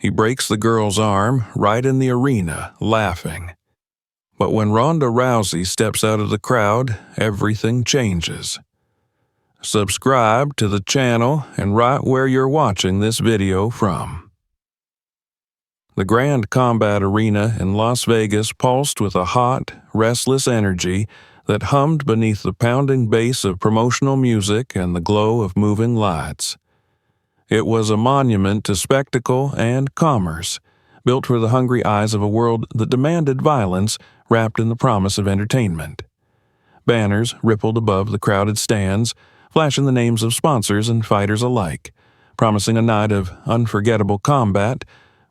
He breaks the girl's arm right in the arena, laughing. But when Ronda Rousey steps out of the crowd, everything changes. Subscribe to the channel and right where you're watching this video from. The Grand Combat Arena in Las Vegas pulsed with a hot, restless energy that hummed beneath the pounding bass of promotional music and the glow of moving lights. It was a monument to spectacle and commerce, built for the hungry eyes of a world that demanded violence wrapped in the promise of entertainment. Banners rippled above the crowded stands, flashing the names of sponsors and fighters alike, promising a night of unforgettable combat,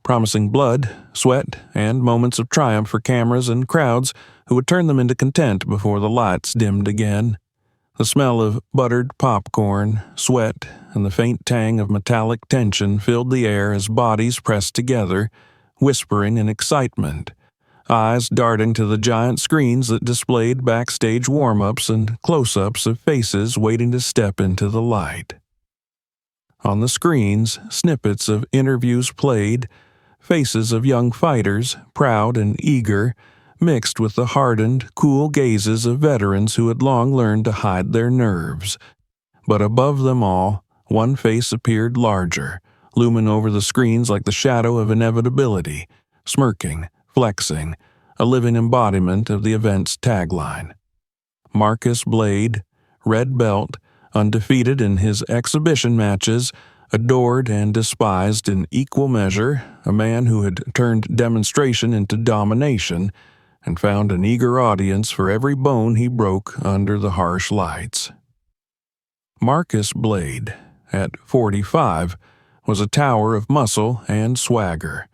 promising blood, sweat, and moments of triumph for cameras and crowds who would turn them into content before the lights dimmed again. The smell of buttered popcorn, sweat, and the faint tang of metallic tension filled the air as bodies pressed together, whispering in excitement, eyes darting to the giant screens that displayed backstage warm-ups and close-ups of faces waiting to step into the light. On the screens, snippets of interviews played, faces of young fighters, proud and eager, mixed with the hardened, cool gazes of veterans who had long learned to hide their nerves. But above them all, one face appeared larger, looming over the screens like the shadow of inevitability, smirking, flexing, a living embodiment of the event's tagline. Marcus Blade, red belt, undefeated in his exhibition matches, adored and despised in equal measure, a man who had turned demonstration into domination, and found an eager audience for every bone he broke under the harsh lights. Marcus Blade, at 45, was a tower of muscle and swagger,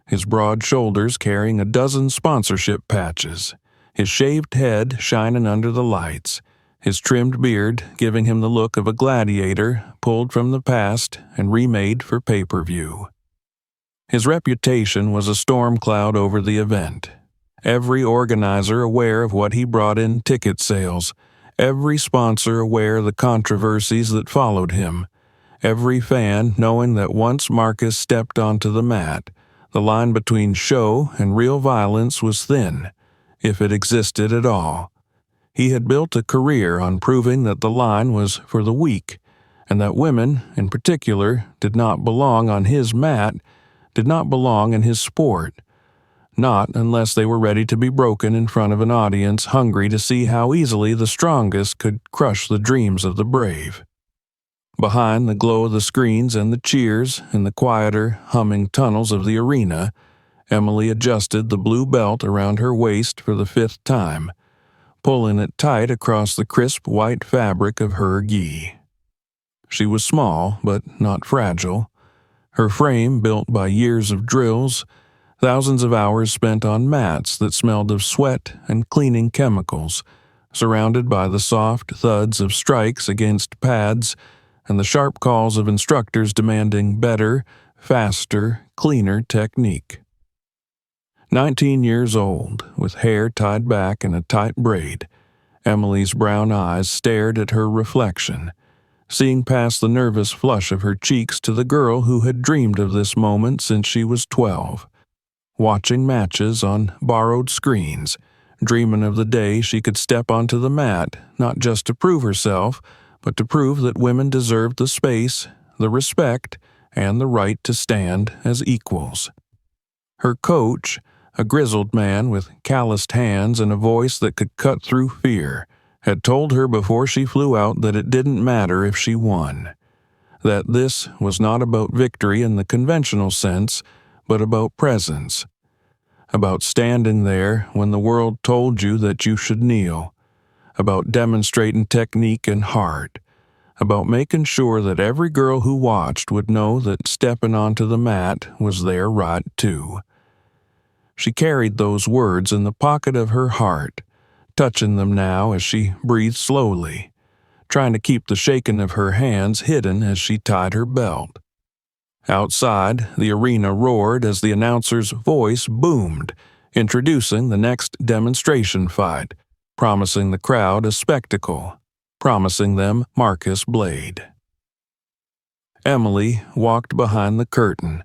his broad shoulders carrying a dozen sponsorship patches, his shaved head shining under the lights, his trimmed beard giving him the look of a gladiator pulled from the past and remade for pay-per-view. His reputation was a storm cloud over the event. Every organizer aware of what he brought in ticket sales, every sponsor aware of the controversies that followed him, every fan knowing that once Marcus stepped onto the mat, the line between show and real violence was thin, if it existed at all. He had built a career on proving that the line was for the weak, and that women, in particular, did not belong on his mat, did not belong in his sport. Not unless they were ready to be broken in front of an audience hungry to see how easily the strongest could crush the dreams of the brave. Behind the glow of the screens and the cheers, in the quieter, humming tunnels of the arena, Emily adjusted the blue belt around her waist for the 5th time, pulling it tight across the crisp white fabric of her gi. She was small, but not fragile. Her frame built by years of drills, thousands of hours spent on mats that smelled of sweat and cleaning chemicals, surrounded by the soft thuds of strikes against pads and the sharp calls of instructors demanding better, faster, cleaner technique. 19 years old, with hair tied back in a tight braid, Emily's brown eyes stared at her reflection, seeing past the nervous flush of her cheeks to the girl who had dreamed of this moment since she was 12. Watching matches on borrowed screens, dreaming of the day she could step onto the mat, not just to prove herself, but to prove that women deserved the space, the respect, and the right to stand as equals. Her coach, a grizzled man with calloused hands and a voice that could cut through fear, had told her before she flew out that it didn't matter if she won, that this was not about victory in the conventional sense, but about presence, about standing there when the world told you that you should kneel, about demonstrating technique and heart, about making sure that every girl who watched would know that stepping onto the mat was their right too. She carried those words in the pocket of her heart, touching them now as she breathed slowly, trying to keep the shaking of her hands hidden as she tied her belt. Outside, the arena roared as the announcer's voice boomed, introducing the next demonstration fight, promising the crowd a spectacle, promising them Marcus Blade. Emily walked behind the curtain,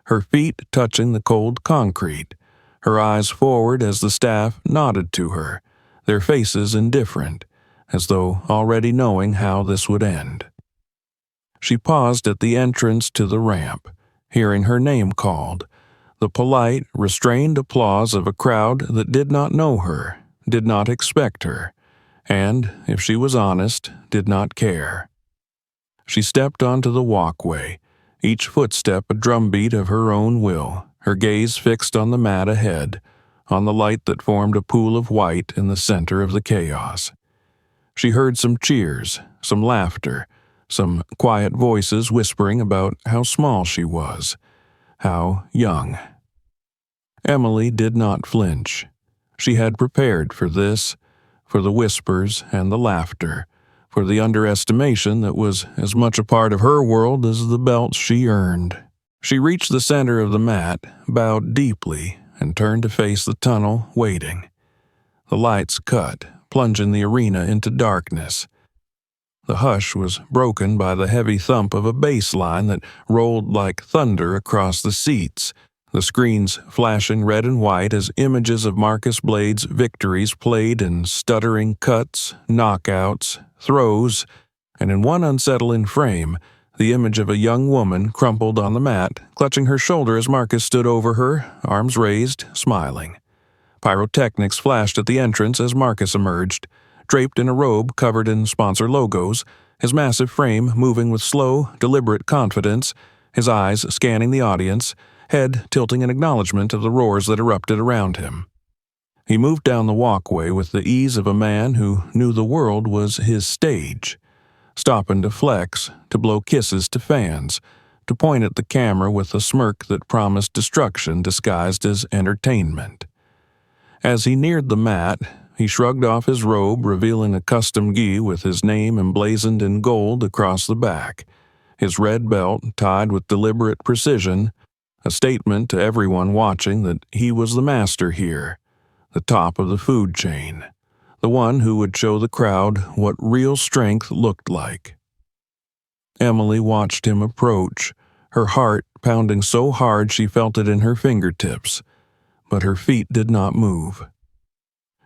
her feet touching the cold concrete, her eyes forward as the staff nodded to her, their faces indifferent, as though already knowing how this would end. She paused at the entrance to the ramp, hearing her name called, the polite, restrained applause of a crowd that did not know her, did not expect her, and, if she was honest, did not care. She stepped onto the walkway, each footstep a drumbeat of her own will, her gaze fixed on the mat ahead, on the light that formed a pool of white in the center of the chaos. She heard some cheers, some laughter, some quiet voices whispering about how small she was, how young. Emily did not flinch. She had prepared for this, for the whispers and the laughter, for the underestimation that was as much a part of her world as the belts she earned. She reached the center of the mat, bowed deeply, and turned to face the tunnel, waiting. The lights cut, plunging the arena into darkness. The hush was broken by the heavy thump of a bass line that rolled like thunder across the seats, the screens flashing red and white as images of Marcus Blade's victories played in stuttering cuts, knockouts, throws, and in one unsettling frame, the image of a young woman crumpled on the mat, clutching her shoulder as Marcus stood over her, arms raised, smiling. Pyrotechnics flashed at the entrance as Marcus emerged, draped in a robe covered in sponsor logos, his massive frame moving with slow, deliberate confidence, his eyes scanning the audience, head tilting in acknowledgement of the roars that erupted around him. He moved down the walkway with the ease of a man who knew the world was his stage, stopping to flex, to blow kisses to fans, to point at the camera with a smirk that promised destruction disguised as entertainment. As he neared the mat, he shrugged off his robe, revealing a custom gi with his name emblazoned in gold across the back, his red belt tied with deliberate precision, a statement to everyone watching that he was the master here, the top of the food chain, the one who would show the crowd what real strength looked like. Emily watched him approach, her heart pounding so hard she felt it in her fingertips, but her feet did not move.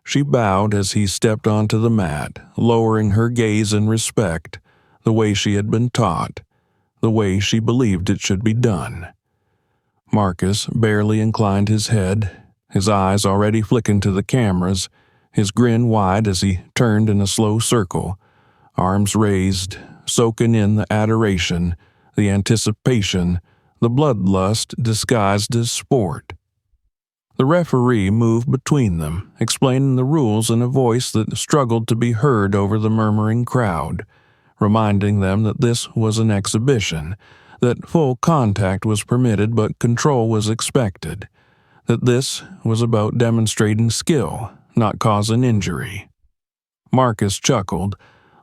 She bowed as he stepped onto the mat, lowering her gaze in respect, the way she had been taught, the way she believed it should be done. Marcus barely inclined his head, his eyes already flicking to the cameras, his grin wide as he turned in a slow circle, arms raised, soaking in the adoration, the anticipation, the bloodlust disguised as sport. The referee moved between them, explaining the rules in a voice that struggled to be heard over the murmuring crowd, reminding them that this was an exhibition, that full contact was permitted but control was expected, that this was about demonstrating skill, not causing injury. Marcus chuckled,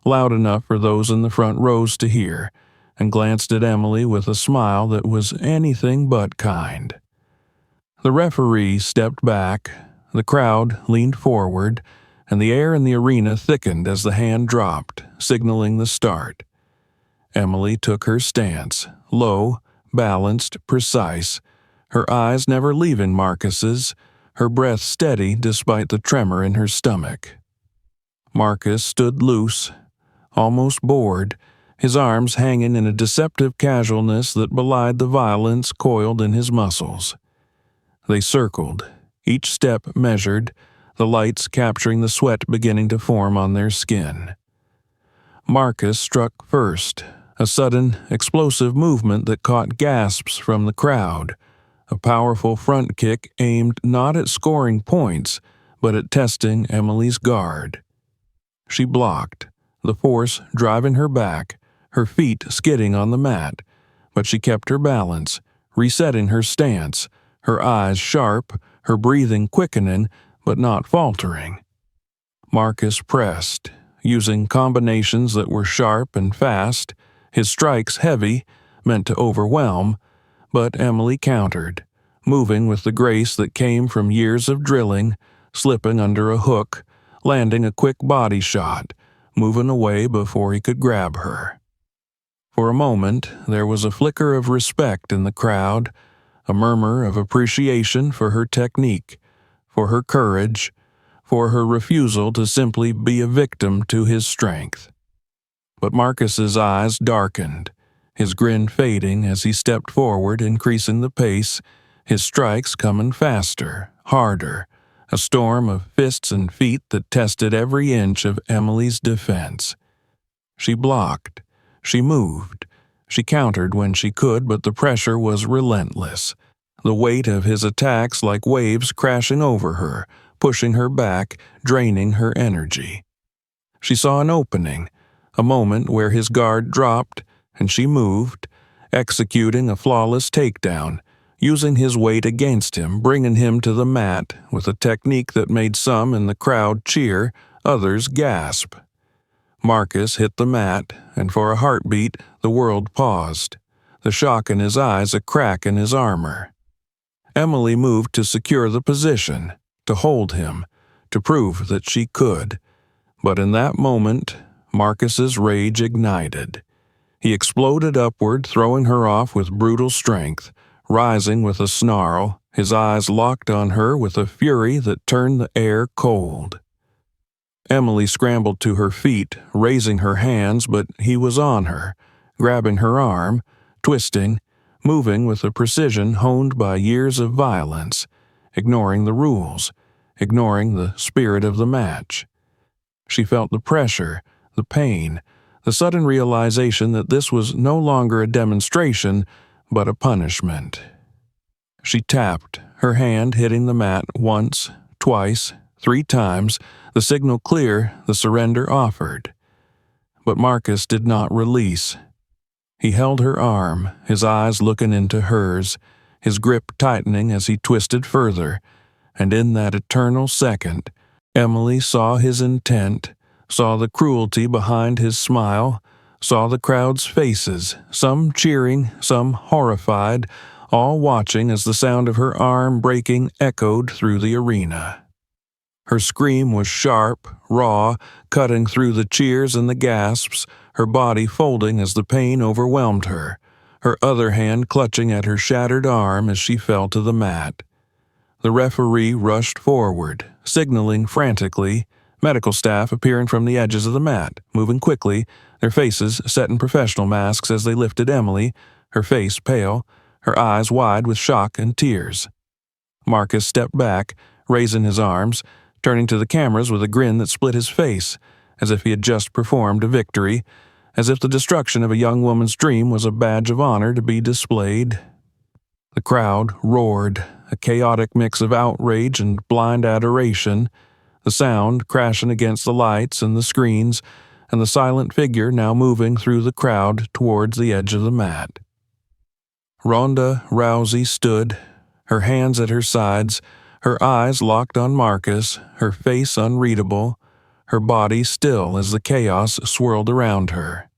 loud enough for those in the front rows to hear, and glanced at Emily with a smile that was anything but kind. The referee stepped back, the crowd leaned forward, and the air in the arena thickened as the hand dropped, signaling the start. Emily took her stance, low, balanced, precise, her eyes never leaving Marcus's, her breath steady despite the tremor in her stomach. Marcus stood loose, almost bored, his arms hanging in a deceptive casualness that belied the violence coiled in his muscles. They circled, each step measured, the lights capturing the sweat beginning to form on their skin. Marcus struck first, a sudden, explosive movement that caught gasps from the crowd, a powerful front kick aimed not at scoring points, but at testing Emily's guard. She blocked, the force driving her back, her feet skidding on the mat, but she kept her balance, resetting her stance, her eyes sharp, her breathing quickening, but not faltering. Marcus pressed, using combinations that were sharp and fast, his strikes heavy, meant to overwhelm, but Emily countered, moving with the grace that came from years of drilling, slipping under a hook, landing a quick body shot, moving away before he could grab her. For a moment, there was a flicker of respect in the crowd, a murmur of appreciation for her technique, for her courage, for her refusal to simply be a victim to his strength. But Marcus's eyes darkened, his grin fading as he stepped forward, increasing the pace, his strikes coming faster, harder, a storm of fists and feet that tested every inch of Emily's defense. She blocked, she moved, she countered when she could, but the pressure was relentless, the weight of his attacks like waves crashing over her, pushing her back, draining her energy. She saw an opening, a moment where his guard dropped, and she moved, executing a flawless takedown, using his weight against him, bringing him to the mat with a technique that made some in the crowd cheer, others gasp. Marcus hit the mat, and for a heartbeat, the world paused, the shock in his eyes a crack in his armor. Emily moved to secure the position, to hold him, to prove that she could. But in that moment, Marcus's rage ignited. He exploded upward, throwing her off with brutal strength, rising with a snarl, his eyes locked on her with a fury that turned the air cold. Emily scrambled to her feet, raising her hands, but he was on her, grabbing her arm, twisting, moving with a precision honed by years of violence, ignoring the rules, ignoring the spirit of the match. She felt the pressure, the pain, the sudden realization that this was no longer a demonstration, but a punishment. She tapped, her hand hitting the mat once, twice, 3 times, the signal clear, the surrender offered. But Marcus did not release. He held her arm, his eyes looking into hers, his grip tightening as he twisted further, and in that eternal second, Emily saw his intent, saw the cruelty behind his smile, saw the crowd's faces, some cheering, some horrified, all watching as the sound of her arm breaking echoed through the arena. Her scream was sharp, raw, cutting through the cheers and the gasps, her body folding as the pain overwhelmed her, her other hand clutching at her shattered arm as she fell to the mat. The referee rushed forward, signaling frantically, medical staff appearing from the edges of the mat, moving quickly, their faces set in professional masks as they lifted Emily, her face pale, her eyes wide with shock and tears. Marcus stepped back, raising his arms, turning to the cameras with a grin that split his face, as if he had just performed a victory, as if the destruction of a young woman's dream was a badge of honor to be displayed. The crowd roared, a chaotic mix of outrage and blind adoration, the sound crashing against the lights and the screens, and the silent figure now moving through the crowd towards the edge of the mat. Ronda Rousey stood, her hands at her sides, her eyes locked on Marcus, her face unreadable, her body still as the chaos swirled around her.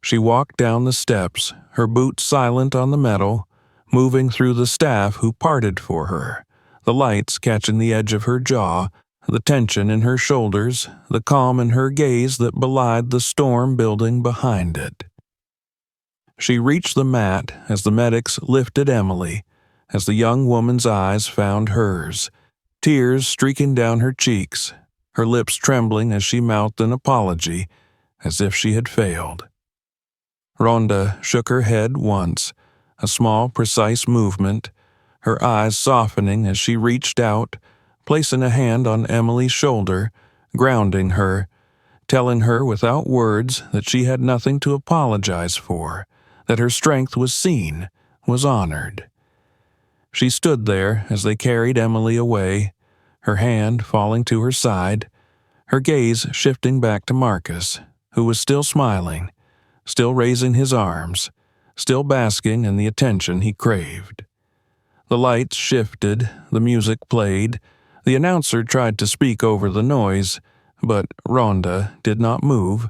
She walked down the steps, her boots silent on the metal, moving through the staff who parted for her, the lights catching the edge of her jaw, the tension in her shoulders, the calm in her gaze that belied the storm building behind it. She reached the mat as the medics lifted Emily, as the young woman's eyes found hers, tears streaking down her cheeks, her lips trembling as she mouthed an apology, as if she had failed. Ronda shook her head once, a small, precise movement, her eyes softening as she reached out, placing a hand on Emily's shoulder, grounding her, telling her without words that she had nothing to apologize for, that her strength was seen, was honored. She stood there as they carried Emily away, her hand falling to her side, her gaze shifting back to Marcus, who was still smiling, still raising his arms, still basking in the attention he craved. The lights shifted, the music played, the announcer tried to speak over the noise, but Ronda did not move,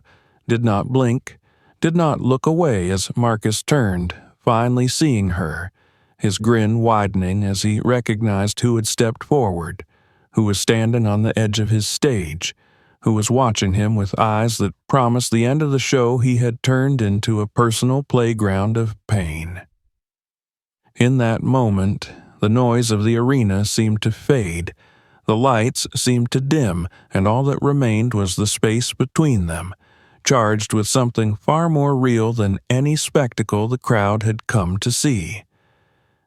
did not blink, did not look away as Marcus turned, finally seeing her, his grin widening as he recognized who had stepped forward, who was standing on the edge of his stage, who was watching him with eyes that promised the end of the show he had turned into a personal playground of pain. In that moment, the noise of the arena seemed to fade, the lights seemed to dim, and all that remained was the space between them, charged with something far more real than any spectacle the crowd had come to see.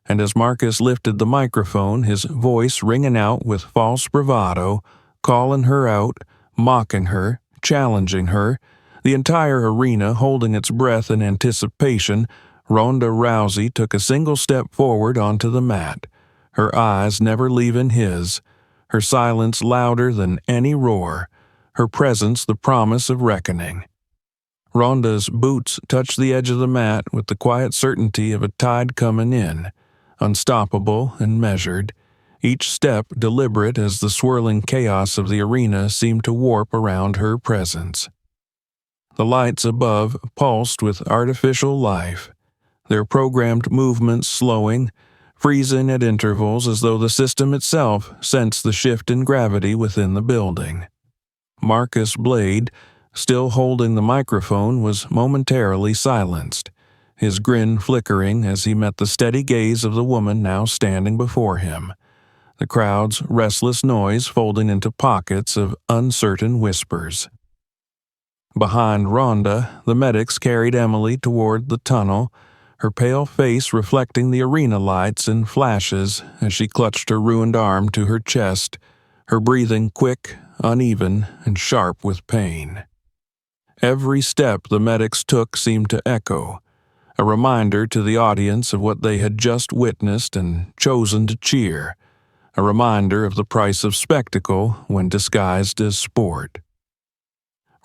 And as Marcus lifted the microphone, his voice ringing out with false bravado, calling her out, mocking her, challenging her, the entire arena holding its breath in anticipation, Ronda Rousey took a single step forward onto the mat, her eyes never leaving his, her silence louder than any roar, her presence the promise of reckoning. Ronda's boots touched the edge of the mat with the quiet certainty of a tide coming in, unstoppable and measured, each step deliberate as the swirling chaos of the arena seemed to warp around her presence. The lights above pulsed with artificial life, their programmed movements slowing, freezing at intervals as though the system itself sensed the shift in gravity within the building. Marcus Blade, still holding the microphone, was momentarily silenced, his grin flickering as he met the steady gaze of the woman now standing before him, the crowd's restless noise folding into pockets of uncertain whispers. Behind Ronda, the medics carried Emily toward the tunnel, her pale face reflecting the arena lights in flashes as she clutched her ruined arm to her chest, her breathing quick, uneven, and sharp with pain. Every step the medics took seemed to echo, a reminder to the audience of what they had just witnessed and chosen to cheer, a reminder of the price of spectacle when disguised as sport.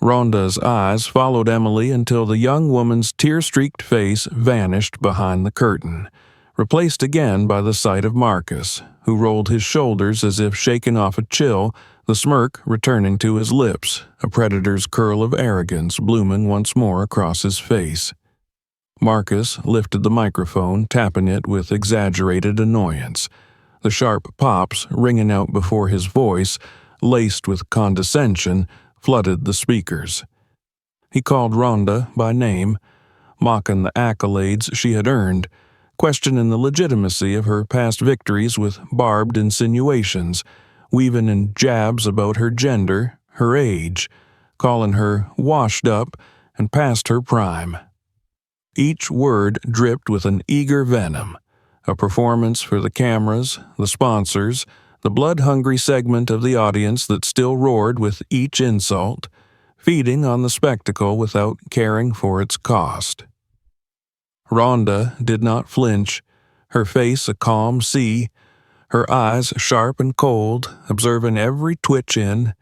Ronda's eyes followed Emily until the young woman's tear-streaked face vanished behind the curtain, replaced again by the sight of Marcus, who rolled his shoulders as if shaken off a chill, the smirk returning to his lips, a predator's curl of arrogance blooming once more across his face. Marcus lifted the microphone, tapping it with exaggerated annoyance, the sharp pops ringing out before his voice, laced with condescension, flooded the speakers. He called Ronda by name, mocking the accolades she had earned, questioning the legitimacy of her past victories with barbed insinuations, weaving in jabs about her gender, her age, calling her washed up and past her prime. Each word dripped with an eager venom, a performance for the cameras, the sponsors, the blood-hungry segment of the audience that still roared with each insult, feeding on the spectacle without caring for its cost. Ronda did not flinch, her face a calm sea, her eyes sharp and cold, observing every twitch in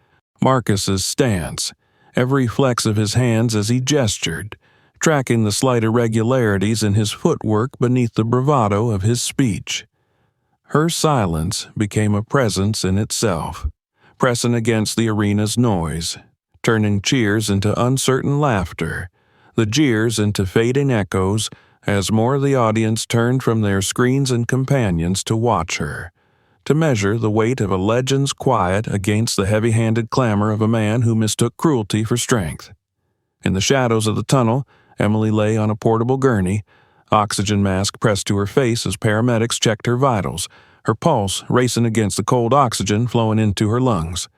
Marcus's stance, every flex of his hands as he gestured, tracking the slight irregularities in his footwork beneath the bravado of his speech. Her silence became a presence in itself, pressing against the arena's noise, turning cheers into uncertain laughter, the jeers into fading echoes as more of the audience turned from their screens and companions to watch her, to measure the weight of a legend's quiet against the heavy-handed clamor of a man who mistook cruelty for strength. In the shadows of the tunnel, Emily lay on a portable gurney, oxygen mask pressed to her face as paramedics checked her vitals, her pulse racing against the cold oxygen flowing into her lungs.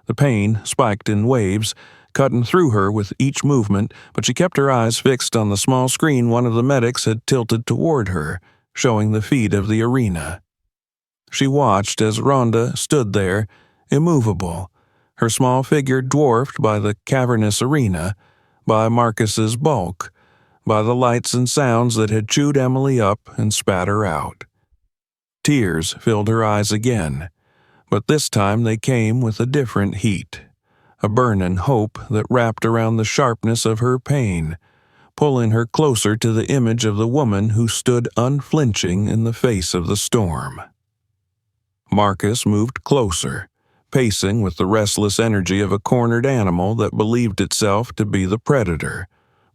The pain spiked in waves, cutting through her with each movement, but she kept her eyes fixed on the small screen one of the medics had tilted toward her, showing the feed of the arena. She watched as Ronda stood there, immovable, her small figure dwarfed by the cavernous arena, by Marcus's bulk, by the lights and sounds that had chewed Emily up and spat her out. Tears filled her eyes again, but this time they came with a different heat, a burning hope that wrapped around the sharpness of her pain, pulling her closer to the image of the woman who stood unflinching in the face of the storm. Marcus moved closer, pacing with the restless energy of a cornered animal that believed itself to be the predator,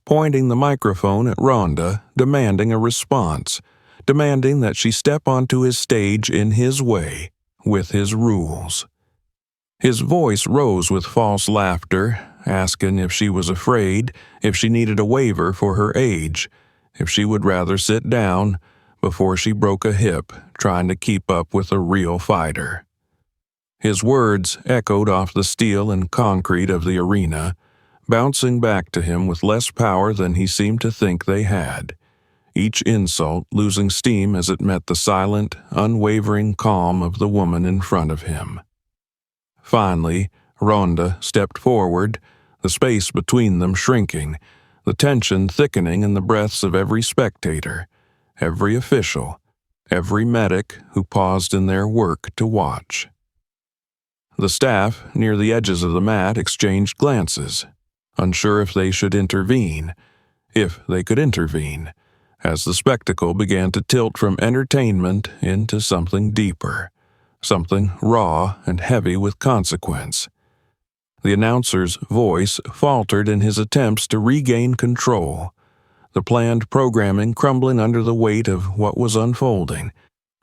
pointing the microphone at Ronda, demanding a response, demanding that she step onto his stage in his way, with his rules. His voice rose with false laughter, asking if she was afraid, if she needed a waiver for her age, if she would rather sit down, before she broke a hip trying to keep up with a real fighter. His words echoed off the steel and concrete of the arena, bouncing back to him with less power than he seemed to think they had, each insult losing steam as it met the silent, unwavering calm of the woman in front of him. Finally, Ronda stepped forward, the space between them shrinking, the tension thickening in the breaths of every spectator, every official, every medic who paused in their work to watch. The staff near the edges of the mat exchanged glances, unsure if they should intervene, if they could intervene, as the spectacle began to tilt from entertainment into something deeper, something raw and heavy with consequence. The announcer's voice faltered in his attempts to regain control, the planned programming crumbling under the weight of what was unfolding,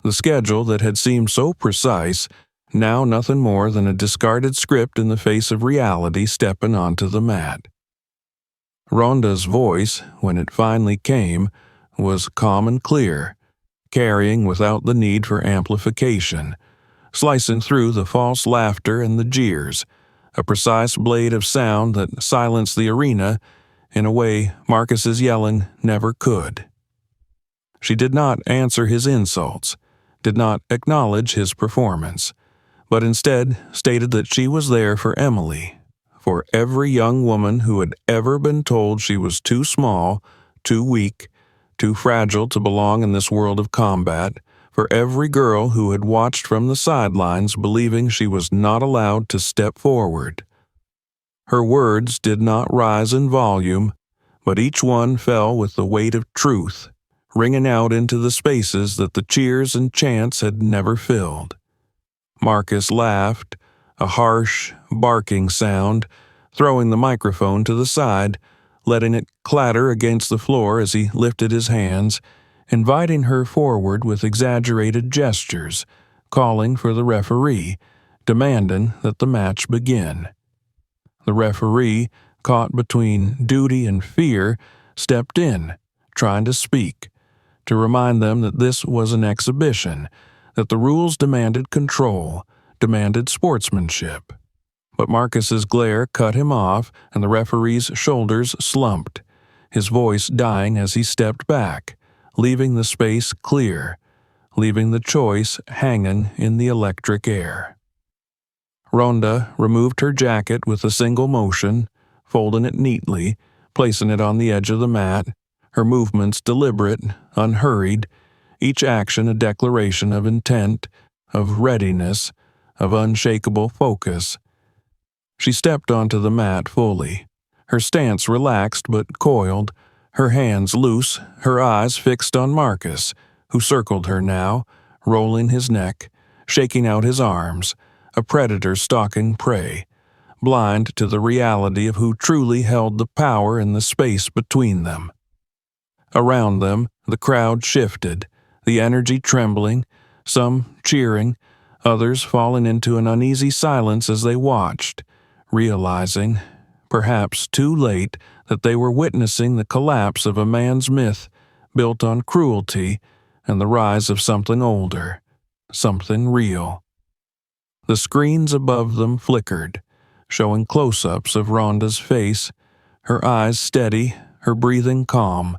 the schedule that had seemed so precise, now nothing more than a discarded script in the face of reality stepping onto the mat. Ronda's voice, when it finally came, was calm and clear, carrying without the need for amplification, slicing through the false laughter and the jeers, a precise blade of sound that silenced the arena in a way Marcus's yelling never could. She did not answer his insults, did not acknowledge his performance, but instead stated that she was there for Emily, for every young woman who had ever been told she was too small, too weak, too fragile to belong in this world of combat, for every girl who had watched from the sidelines believing she was not allowed to step forward. Her words did not rise in volume, but each one fell with the weight of truth, ringing out into the spaces that the cheers and chants had never filled. Marcus laughed, a harsh, barking sound, throwing the microphone to the side, letting it clatter against the floor as he lifted his hands, inviting her forward with exaggerated gestures, calling for the referee, demanding that the match begin. The referee, caught between duty and fear, stepped in, trying to speak, to remind them that this was an exhibition, that the rules demanded control, demanded sportsmanship. But Marcus's glare cut him off, and the referee's shoulders slumped, his voice dying as he stepped back, leaving the space clear, leaving the choice hanging in the electric air. Ronda removed her jacket with a single motion, folding it neatly, placing it on the edge of the mat, her movements deliberate, unhurried, each action a declaration of intent, of readiness, of unshakable focus. She stepped onto the mat fully, her stance relaxed but coiled, her hands loose, her eyes fixed on Marcus, who circled her now, rolling his neck, shaking out his arms, a predator stalking prey, blind to the reality of who truly held the power in the space between them. Around them, the crowd shifted, the energy trembling, some cheering, others falling into an uneasy silence as they watched, realizing, perhaps too late, that they were witnessing the collapse of a man's myth built on cruelty and the rise of something older, something real. The screens above them flickered, showing close-ups of Ronda's face, her eyes steady, her breathing calm,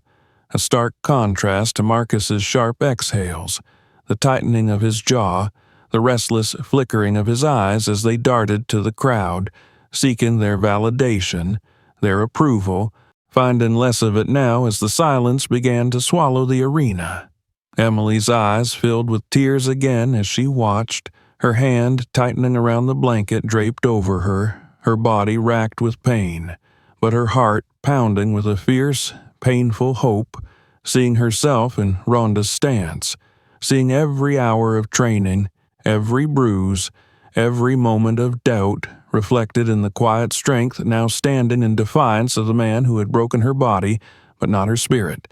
a stark contrast to Marcus's sharp exhales, the tightening of his jaw, the restless flickering of his eyes as they darted to the crowd, seeking their validation, their approval, finding less of it now as the silence began to swallow the arena. Emily's eyes filled with tears again as she watched, her hand tightening around the blanket draped over her body racked with pain, but her heart pounding with a fierce, painful hope, seeing herself in Ronda's stance, seeing every hour of training, every bruise, every moment of doubt reflected in the quiet strength now standing in defiance of the man who had broken her body, but not her spirit.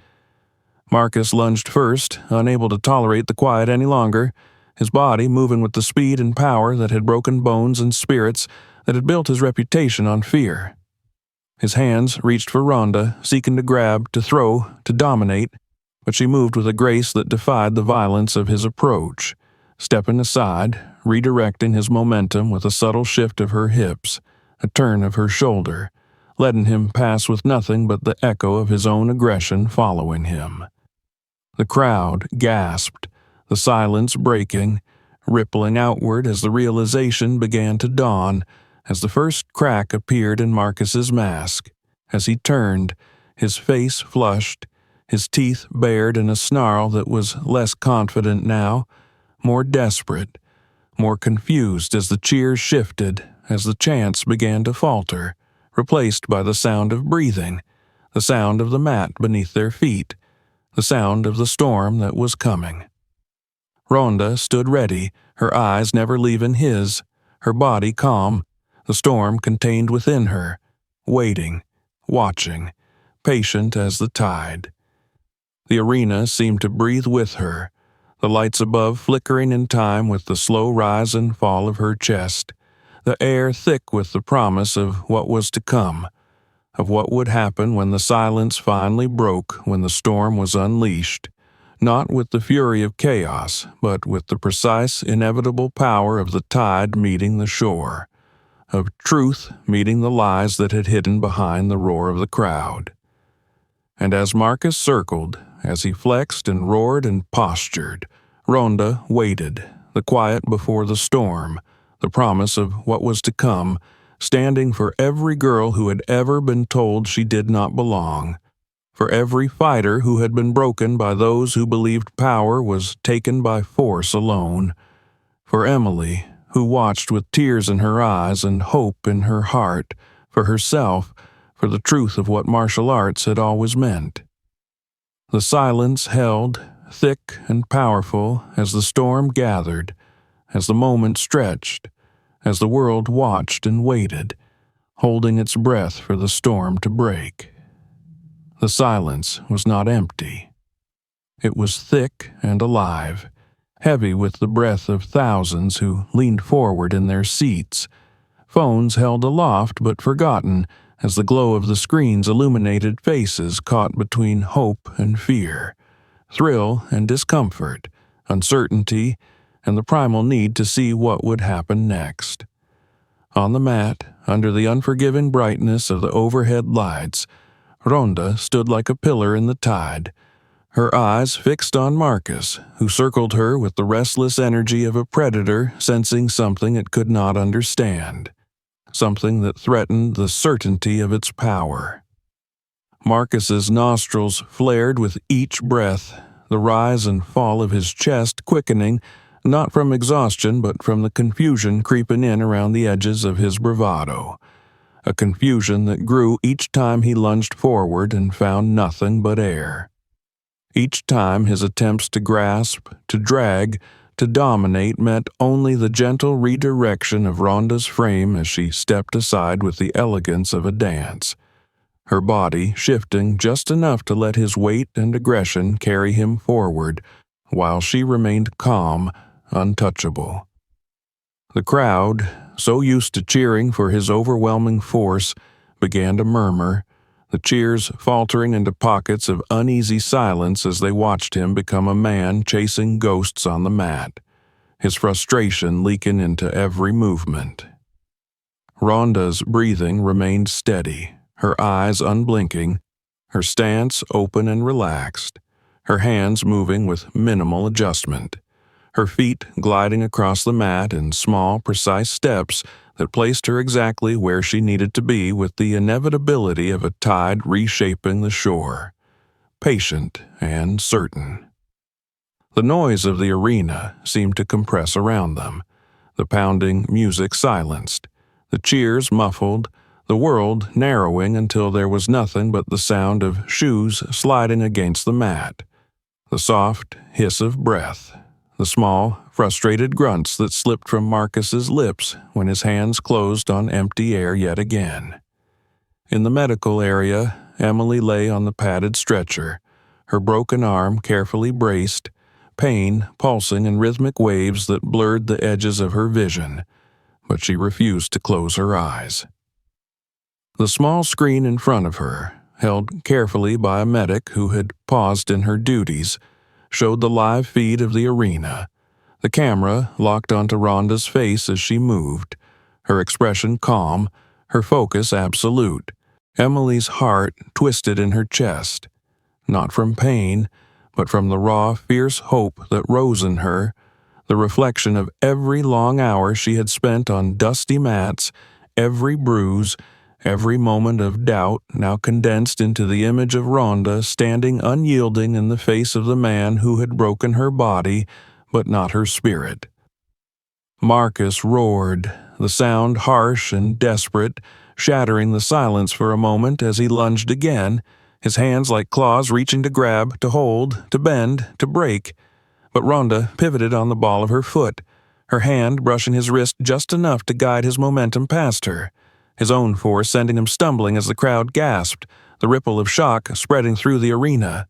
Marcus lunged first, unable to tolerate the quiet any longer, his body moving with the speed and power that had broken bones and spirits that had built his reputation on fear. His hands reached for Ronda, seeking to grab, to throw, to dominate, but she moved with a grace that defied the violence of his approach, stepping aside, redirecting his momentum with a subtle shift of her hips, a turn of her shoulder, letting him pass with nothing but the echo of his own aggression following him. The crowd gasped, the silence breaking, rippling outward as the realization began to dawn, as the first crack appeared in Marcus's mask. As he turned, his face flushed, his teeth bared in a snarl that was less confident now, more desperate, more confused as the cheers shifted, as the chants began to falter, replaced by the sound of breathing, the sound of the mat beneath their feet, the sound of the storm that was coming. Ronda stood ready, her eyes never leaving his, her body calm, the storm contained within her, waiting, watching, patient as the tide. The arena seemed to breathe with her, the lights above flickering in time with the slow rise and fall of her chest, the air thick with the promise of what was to come, of what would happen when the silence finally broke, when the storm was unleashed, not with the fury of chaos, but with the precise, inevitable power of the tide meeting the shore, of truth meeting the lies that had hidden behind the roar of the crowd. And as Marcus circled, as he flexed and roared and postured, Ronda waited, the quiet before the storm, the promise of what was to come, standing for every girl who had ever been told she did not belong, for every fighter who had been broken by those who believed power was taken by force alone, for Emily, who watched with tears in her eyes and hope in her heart, for herself, for the truth of what martial arts had always meant. The silence held, thick and powerful, as the storm gathered, as the moment stretched, as the world watched and waited, holding its breath for the storm to break. The silence was not empty. It was thick and alive, heavy with the breath of thousands who leaned forward in their seats, phones held aloft but forgotten as the glow of the screens illuminated faces caught between hope and fear, thrill and discomfort, uncertainty, and the primal need to see what would happen next. On the mat, under the unforgiving brightness of the overhead lights, Ronda stood like a pillar in the tide, her eyes fixed on Marcus, who circled her with the restless energy of a predator sensing something it could not understand, something that threatened the certainty of its power. Marcus's nostrils flared with each breath, the rise and fall of his chest quickening, not from exhaustion but from the confusion creeping in around the edges of his bravado, a confusion that grew each time he lunged forward and found nothing but air. Each time his attempts to grasp, to drag, to dominate met only the gentle redirection of Ronda's frame as she stepped aside with the elegance of a dance, her body shifting just enough to let his weight and aggression carry him forward, while she remained calm, untouchable. The crowd, so used to cheering for his overwhelming force, began to murmur, the cheers faltering into pockets of uneasy silence as they watched him become a man chasing ghosts on the mat, his frustration leaking into every movement. Ronda's breathing remained steady, her eyes unblinking, her stance open and relaxed, her hands moving with minimal adjustment, her feet gliding across the mat in small, precise steps that placed her exactly where she needed to be with the inevitability of a tide reshaping the shore, patient and certain. The noise of the arena seemed to compress around them, the pounding music silenced, the cheers muffled, the world narrowing until there was nothing but the sound of shoes sliding against the mat, the soft hiss of breath, the small, frustrated grunts that slipped from Marcus's lips when his hands closed on empty air yet again. In the medical area, Emily lay on the padded stretcher, her broken arm carefully braced, pain pulsing in rhythmic waves that blurred the edges of her vision, but she refused to close her eyes. The small screen in front of her, held carefully by a medic who had paused in her duties, showed the live feed of the arena. The camera locked onto Ronda's face as she moved, her expression calm, her focus absolute. Emily's heart twisted in her chest, not from pain, but from the raw, fierce hope that rose in her, the reflection of every long hour she had spent on dusty mats, every bruise, every moment of doubt now condensed into the image of Ronda standing unyielding in the face of the man who had broken her body, but not her spirit. Marcus roared, the sound harsh and desperate, shattering the silence for a moment as he lunged again, his hands like claws reaching to grab, to hold, to bend, to break. But Ronda pivoted on the ball of her foot, her hand brushing his wrist just enough to guide his momentum past her, his own force sending him stumbling as the crowd gasped, the ripple of shock spreading through the arena.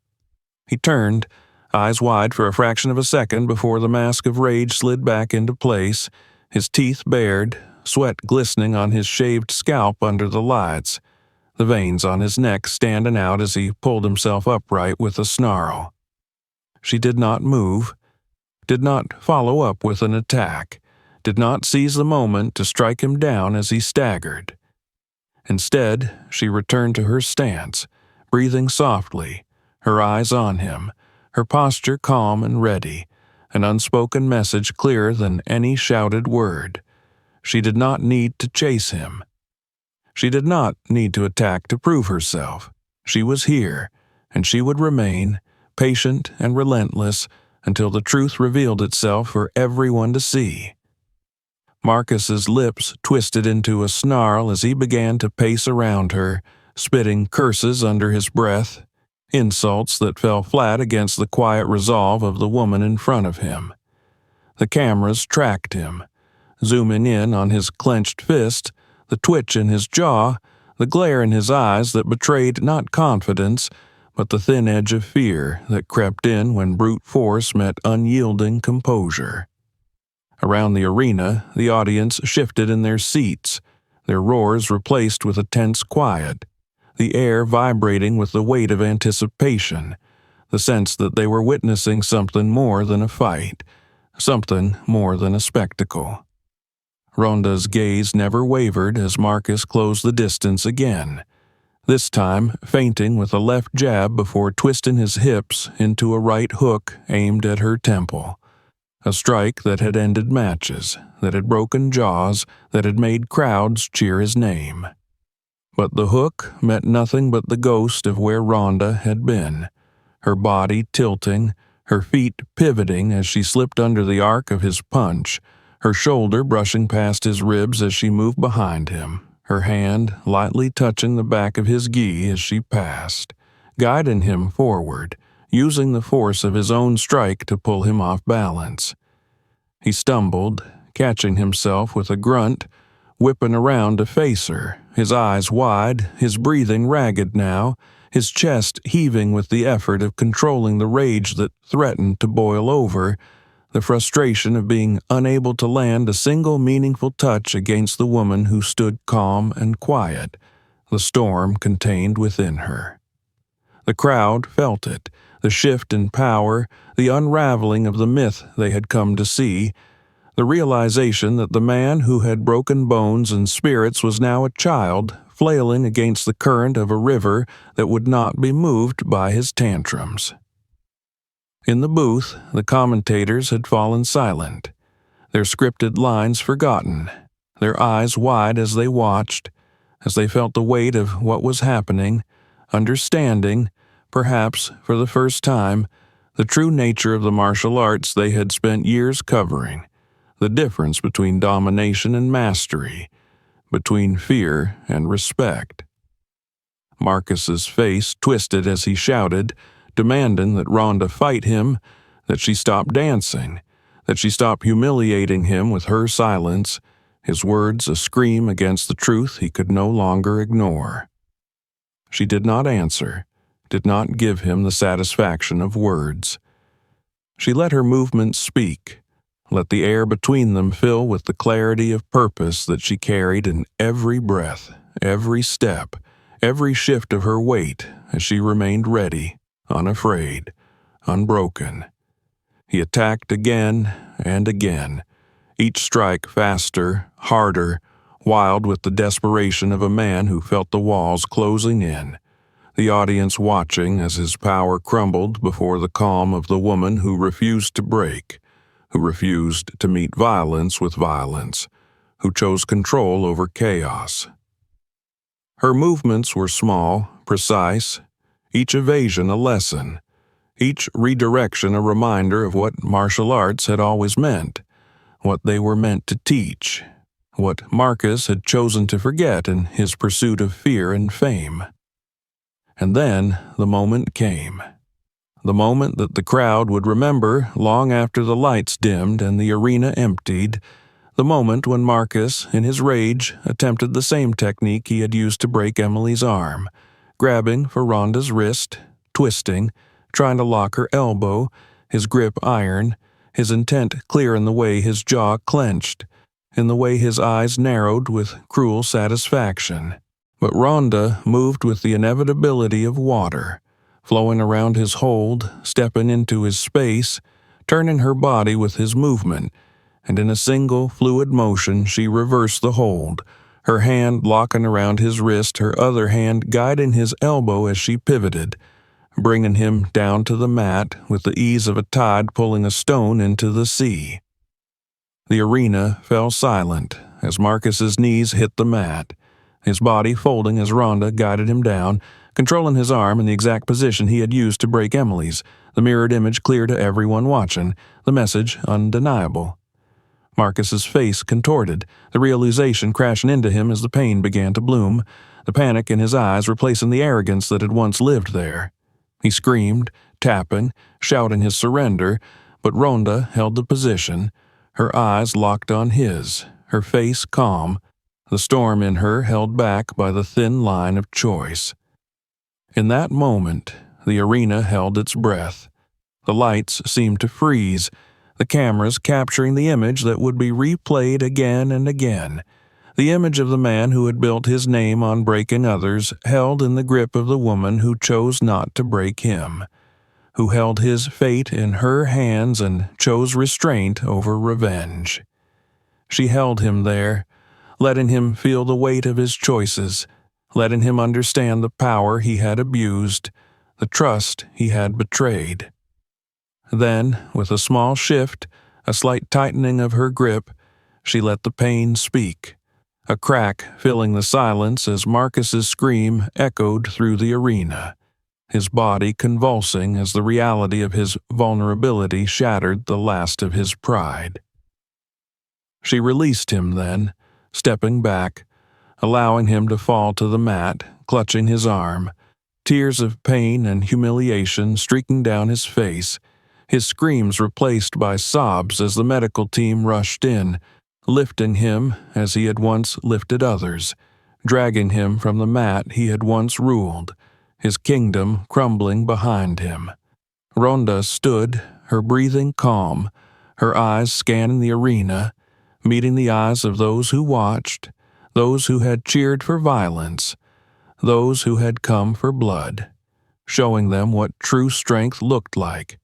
He turned, eyes wide for a fraction of a second before the mask of rage slid back into place, his teeth bared, sweat glistening on his shaved scalp under the lights, the veins on his neck standing out as he pulled himself upright with a snarl. She did not move, did not follow up with an attack, did not seize the moment to strike him down as he staggered. Instead, she returned to her stance, breathing softly, her eyes on him, her posture calm and ready, an unspoken message clearer than any shouted word. She did not need to chase him. She did not need to attack to prove herself. She was here, and she would remain, patient and relentless, until the truth revealed itself for everyone to see. Marcus's lips twisted into a snarl as he began to pace around her, spitting curses under his breath, insults that fell flat against the quiet resolve of the woman in front of him. The cameras tracked him, zooming in on his clenched fist, the twitch in his jaw, the glare in his eyes that betrayed not confidence, but the thin edge of fear that crept in when brute force met unyielding composure. Around the arena, the audience shifted in their seats, their roars replaced with a tense quiet, the air vibrating with the weight of anticipation, the sense that they were witnessing something more than a fight, something more than a spectacle. Ronda's gaze never wavered as Marcus closed the distance again, this time feinting with a left jab before twisting his hips into a right hook aimed at her temple. A strike that had ended matches, that had broken jaws, that had made crowds cheer his name. But the hook met nothing but the ghost of where Ronda had been, her body tilting, her feet pivoting as she slipped under the arc of his punch, her shoulder brushing past his ribs as she moved behind him, her hand lightly touching the back of his gi as she passed, guiding him forward, using the force of his own strike to pull him off balance. He stumbled, catching himself with a grunt, whipping around to face her, his eyes wide, his breathing ragged now, his chest heaving with the effort of controlling the rage that threatened to boil over, the frustration of being unable to land a single meaningful touch against the woman who stood calm and quiet, the storm contained within her. The crowd felt it, the shift in power, the unraveling of the myth they had come to see, the realization that the man who had broken bones and spirits was now a child, flailing against the current of a river that would not be moved by his tantrums. In the booth, the commentators had fallen silent, their scripted lines forgotten, their eyes wide as they watched, as they felt the weight of what was happening, understanding, perhaps for the first time, the true nature of the martial arts they had spent years covering, the difference between domination and mastery, between fear and respect. Marcus's face twisted as he shouted, demanding that Ronda fight him, that she stop dancing, that she stop humiliating him with her silence, his words a scream against the truth he could no longer ignore. She did not answer, did not give him the satisfaction of words. She let her movements speak, let the air between them fill with the clarity of purpose that she carried in every breath, every step, every shift of her weight as she remained ready, unafraid, unbroken. He attacked again and again, each strike faster, harder, wild with the desperation of a man who felt the walls closing in, the audience watching as his power crumbled before the calm of the woman who refused to break, who refused to meet violence with violence, who chose control over chaos. Her movements were small, precise, each evasion a lesson, each redirection a reminder of what martial arts had always meant, what they were meant to teach, what Marcus had chosen to forget in his pursuit of fear and fame. And then the moment came. The moment that the crowd would remember long after the lights dimmed and the arena emptied, the moment when Marcus, in his rage, attempted the same technique he had used to break Emily's arm, grabbing for Ronda's wrist, twisting, trying to lock her elbow, his grip iron, his intent clear in the way his jaw clenched, in the way his eyes narrowed with cruel satisfaction. But Ronda moved with the inevitability of water, flowing around his hold, stepping into his space, turning her body with his movement, and in a single fluid motion she reversed the hold, her hand locking around his wrist, her other hand guiding his elbow as she pivoted, bringing him down to the mat with the ease of a tide pulling a stone into the sea. The arena fell silent as Marcus's knees hit the mat, his body folding as Ronda guided him down, controlling his arm in the exact position he had used to break Emily's, the mirrored image clear to everyone watching, the message undeniable. Marcus's face contorted, the realization crashing into him as the pain began to bloom, the panic in his eyes replacing the arrogance that had once lived there. He screamed, tapping, shouting his surrender, but Ronda held the position, her eyes locked on his, her face calm, the storm in her held back by the thin line of choice. In that moment, the arena held its breath. The lights seemed to freeze, the cameras capturing the image that would be replayed again and again, the image of the man who had built his name on breaking others, held in the grip of the woman who chose not to break him, who held his fate in her hands and chose restraint over revenge. She held him there, letting him feel the weight of his choices, letting him understand the power he had abused, the trust he had betrayed. Then, with a small shift, a slight tightening of her grip, she let the pain speak, a crack filling the silence as Marcus's scream echoed through the arena, his body convulsing as the reality of his vulnerability shattered the last of his pride. She released him then, stepping back, allowing him to fall to the mat, clutching his arm, tears of pain and humiliation streaking down his face, his screams replaced by sobs as the medical team rushed in, lifting him as he had once lifted others, dragging him from the mat he had once ruled, his kingdom crumbling behind him. Ronda stood, her breathing calm, her eyes scanning the arena, meeting the eyes of those who watched, those who had cheered for violence, those who had come for blood, showing them what true strength looked like,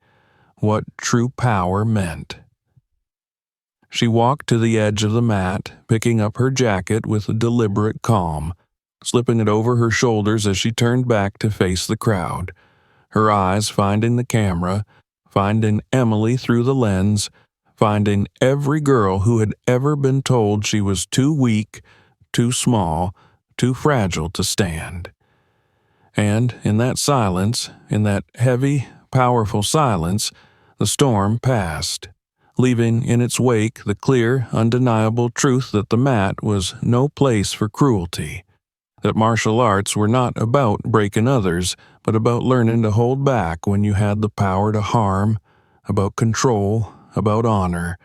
what true power meant. She walked to the edge of the mat, picking up her jacket with a deliberate calm, slipping it over her shoulders as she turned back to face the crowd, her eyes finding the camera, finding Emily through the lens, finding every girl who had ever been told she was too weak, too small, too fragile to stand. And in that silence, in that heavy, powerful silence, the storm passed, leaving in its wake the clear, undeniable truth that the mat was no place for cruelty, that martial arts were not about breaking others, but about learning to hold back when you had the power to harm, about control, about honor,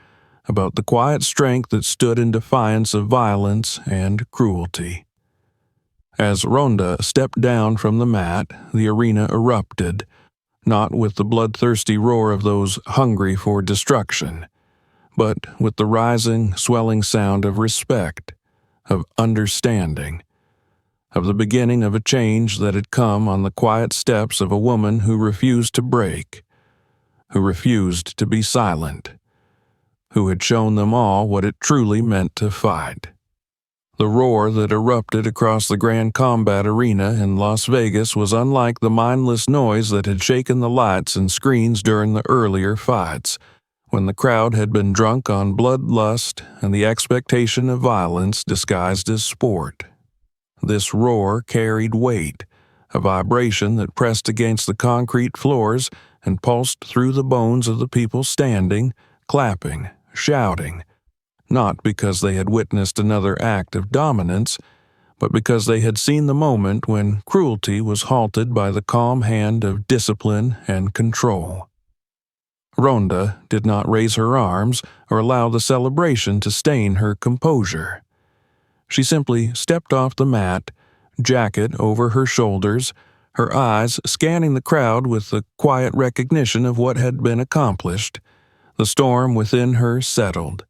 about the quiet strength that stood in defiance of violence and cruelty. As Ronda stepped down from the mat, the arena erupted, not with the bloodthirsty roar of those hungry for destruction, but with the rising, swelling sound of respect, of understanding, of the beginning of a change that had come on the quiet steps of a woman who refused to break, who refused to be silent, who had shown them all what it truly meant to fight. The roar that erupted across the Grand Combat Arena in Las Vegas was unlike the mindless noise that had shaken the lights and screens during the earlier fights, when the crowd had been drunk on bloodlust and the expectation of violence disguised as sport. This roar carried weight, a vibration that pressed against the concrete floors and pulsed through the bones of the people standing, clapping, shouting, not because they had witnessed another act of dominance, but because they had seen the moment when cruelty was halted by the calm hand of discipline and control. Ronda did not raise her arms or allow the celebration to stain her composure. She simply stepped off the mat, jacket over her shoulders, her eyes scanning the crowd with the quiet recognition of what had been accomplished. The storm within her settled,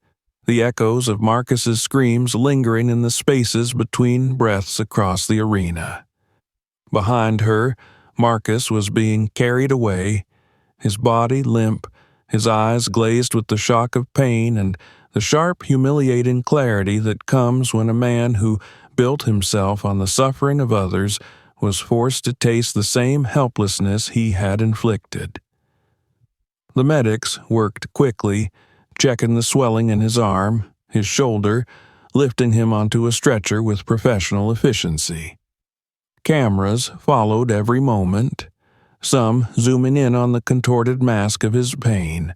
the echoes of Marcus's screams lingering in the spaces between breaths across the arena. Behind her, Marcus was being carried away, his body limp, his eyes glazed with the shock of pain and the sharp, humiliating clarity that comes when a man who built himself on the suffering of others was forced to taste the same helplessness he had inflicted. The medics worked quickly, checking the swelling in his arm, his shoulder, lifting him onto a stretcher with professional efficiency. Cameras followed every moment, some zooming in on the contorted mask of his pain,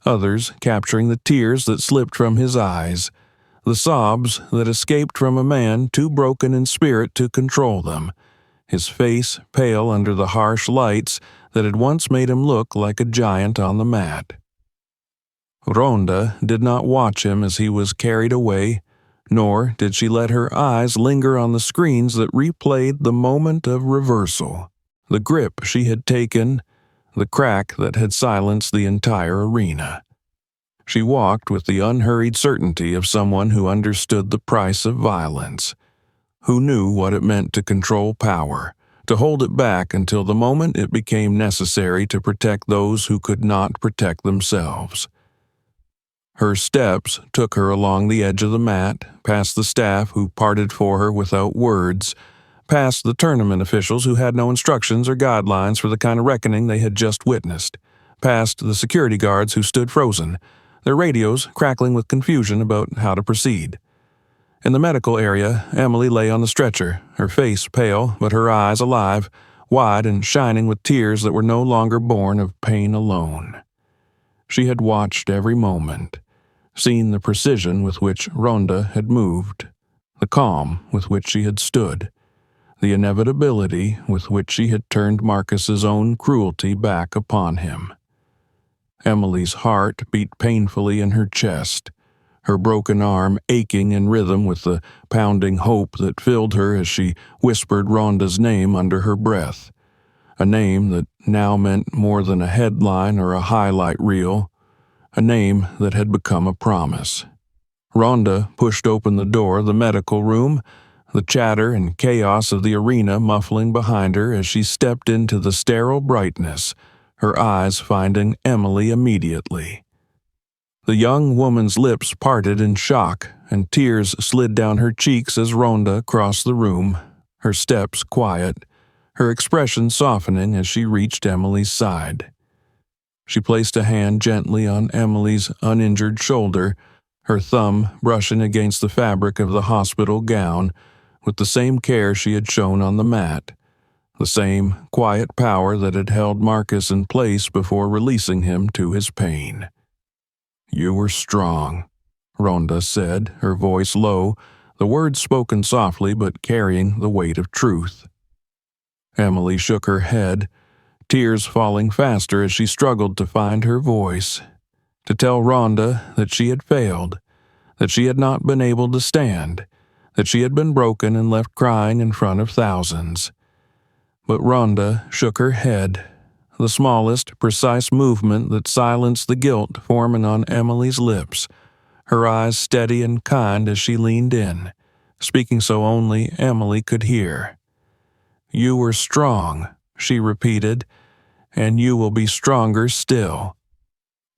others capturing the tears that slipped from his eyes, the sobs that escaped from a man too broken in spirit to control them, his face pale under the harsh lights that had once made him look like a giant on the mat. Ronda did not watch him as he was carried away, nor did she let her eyes linger on the screens that replayed the moment of reversal, the grip she had taken, the crack that had silenced the entire arena. She walked with the unhurried certainty of someone who understood the price of violence, who knew what it meant to control power, to hold it back until the moment it became necessary to protect those who could not protect themselves. Her steps took her along the edge of the mat, past the staff who parted for her without words, past the tournament officials who had no instructions or guidelines for the kind of reckoning they had just witnessed, past the security guards who stood frozen, their radios crackling with confusion about how to proceed. In the medical area, Emily lay on the stretcher, her face pale but her eyes alive, wide and shining with tears that were no longer born of pain alone. She had watched every moment, seen the precision with which Ronda had moved, the calm with which she had stood, the inevitability with which she had turned Marcus's own cruelty back upon him. Emily's heart beat painfully in her chest, her broken arm aching in rhythm with the pounding hope that filled her as she whispered Ronda's name under her breath, a name that now meant more than a headline or a highlight reel, a name that had become a promise. Ronda pushed open the door of the medical room, the chatter and chaos of the arena muffling behind her as she stepped into the sterile brightness, her eyes finding Emily immediately. The young woman's lips parted in shock, and tears slid down her cheeks as Ronda crossed the room, her steps quiet, her expression softening as she reached Emily's side. She placed a hand gently on Emily's uninjured shoulder, her thumb brushing against the fabric of the hospital gown, with the same care she had shown on the mat, the same quiet power that had held Marcus in place before releasing him to his pain. "You were strong," Ronda said, her voice low, the words spoken softly but carrying the weight of truth. Emily shook her head, tears falling faster as she struggled to find her voice, to tell Ronda that she had failed, that she had not been able to stand, that she had been broken and left crying in front of thousands. But Ronda shook her head, the smallest, precise movement that silenced the guilt forming on Emily's lips, her eyes steady and kind as she leaned in, speaking so only Emily could hear. "You were strong," she repeated, "and you will be stronger still."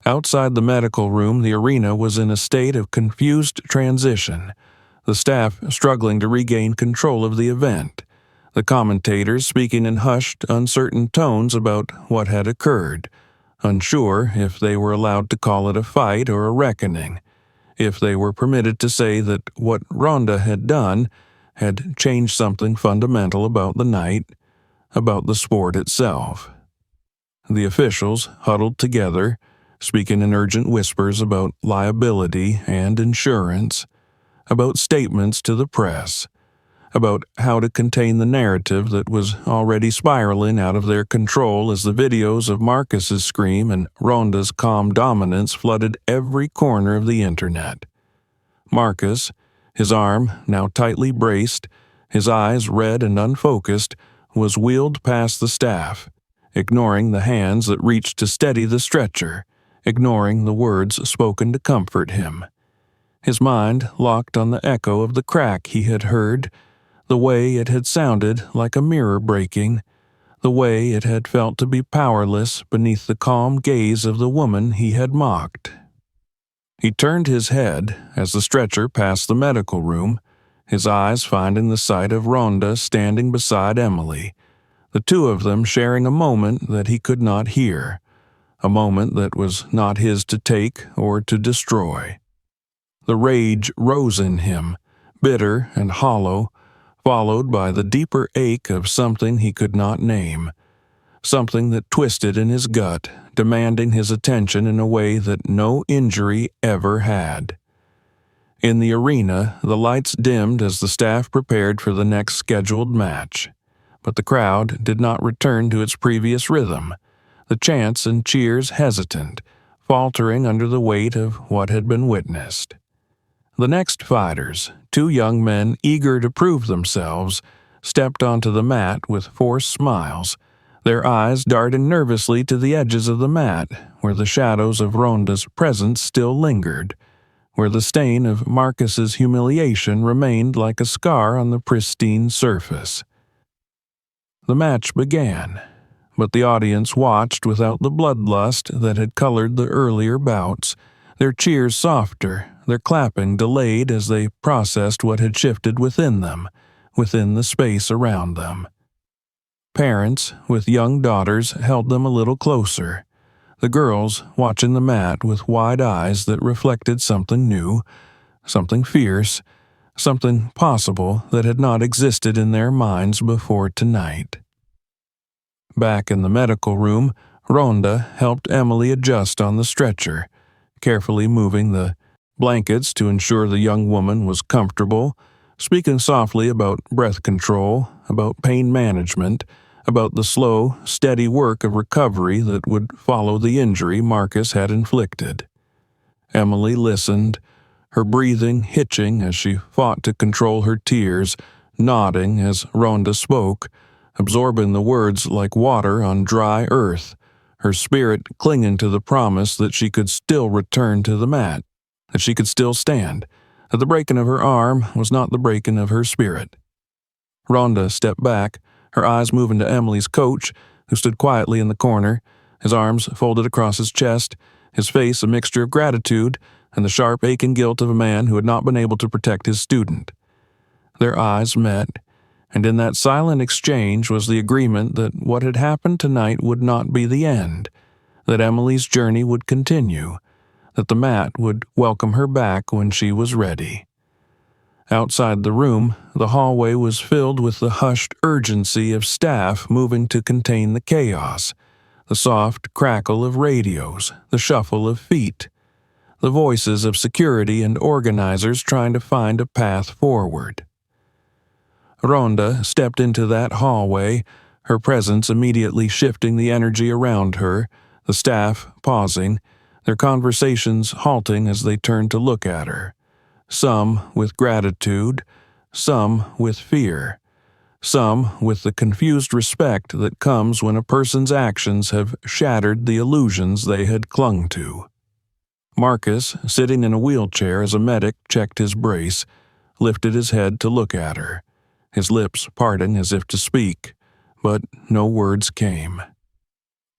Outside the medical room, the arena was in a state of confused transition, the staff struggling to regain control of the event, the commentators speaking in hushed, uncertain tones about what had occurred, unsure if they were allowed to call it a fight or a reckoning, if they were permitted to say that what Ronda had done had changed something fundamental about the night, about the sport itself. The officials huddled together, speaking in urgent whispers about liability and insurance, about statements to the press, about how to contain the narrative that was already spiraling out of their control as the videos of Marcus's scream and Ronda's calm dominance flooded every corner of the internet. Marcus, his arm now tightly braced, his eyes red and unfocused, was wheeled past the staff, ignoring the hands that reached to steady the stretcher, ignoring the words spoken to comfort him. His mind locked on the echo of the crack he had heard, the way it had sounded like a mirror breaking, the way it had felt to be powerless beneath the calm gaze of the woman he had mocked. He turned his head as the stretcher passed the medical room, his eyes finding the sight of Ronda standing beside Emily, the two of them sharing a moment that he could not hear, a moment that was not his to take or to destroy. The rage rose in him, bitter and hollow, followed by the deeper ache of something he could not name, something that twisted in his gut, demanding his attention in a way that no injury ever had. In the arena, the lights dimmed as the staff prepared for the next scheduled match, but the crowd did not return to its previous rhythm, the chants and cheers hesitant, faltering under the weight of what had been witnessed. The next fighters, two young men eager to prove themselves, stepped onto the mat with forced smiles, their eyes darting nervously to the edges of the mat, where the shadows of Ronda's presence still lingered, where the stain of Marcus's humiliation remained like a scar on the pristine surface. The match began, but the audience watched without the bloodlust that had colored the earlier bouts, their cheers softer, their clapping delayed as they processed what had shifted within them, within the space around them. Parents with young daughters held them a little closer, the girls watching the mat with wide eyes that reflected something new, something fierce, something possible that had not existed in their minds before tonight. Back in the medical room, Ronda helped Emily adjust on the stretcher, carefully moving the blankets to ensure the young woman was comfortable, speaking softly about breath control, about pain management, about the slow, steady work of recovery that would follow the injury Marcus had inflicted. Emily listened, her breathing hitching as she fought to control her tears, nodding as Ronda spoke, absorbing the words like water on dry earth, her spirit clinging to the promise that she could still return to the mat, that she could still stand, that the breaking of her arm was not the breaking of her spirit. Ronda stepped back, her eyes moving to Emily's coach, who stood quietly in the corner, his arms folded across his chest, his face a mixture of gratitude and the sharp aching guilt of a man who had not been able to protect his student. Their eyes met, and in that silent exchange was the agreement that what had happened tonight would not be the end, that Emily's journey would continue, that the mat would welcome her back when she was ready. Outside the room, the hallway was filled with the hushed urgency of staff moving to contain the chaos, the soft crackle of radios, the shuffle of feet, the voices of security and organizers trying to find a path forward. Ronda stepped into that hallway, her presence immediately shifting the energy around her, the staff pausing, their conversations halting as they turned to look at her. Some with gratitude, some with fear, some with the confused respect that comes when a person's actions have shattered the illusions they had clung to. Marcus, sitting in a wheelchair as a medic checked his brace, lifted his head to look at her, his lips parting as if to speak, but no words came.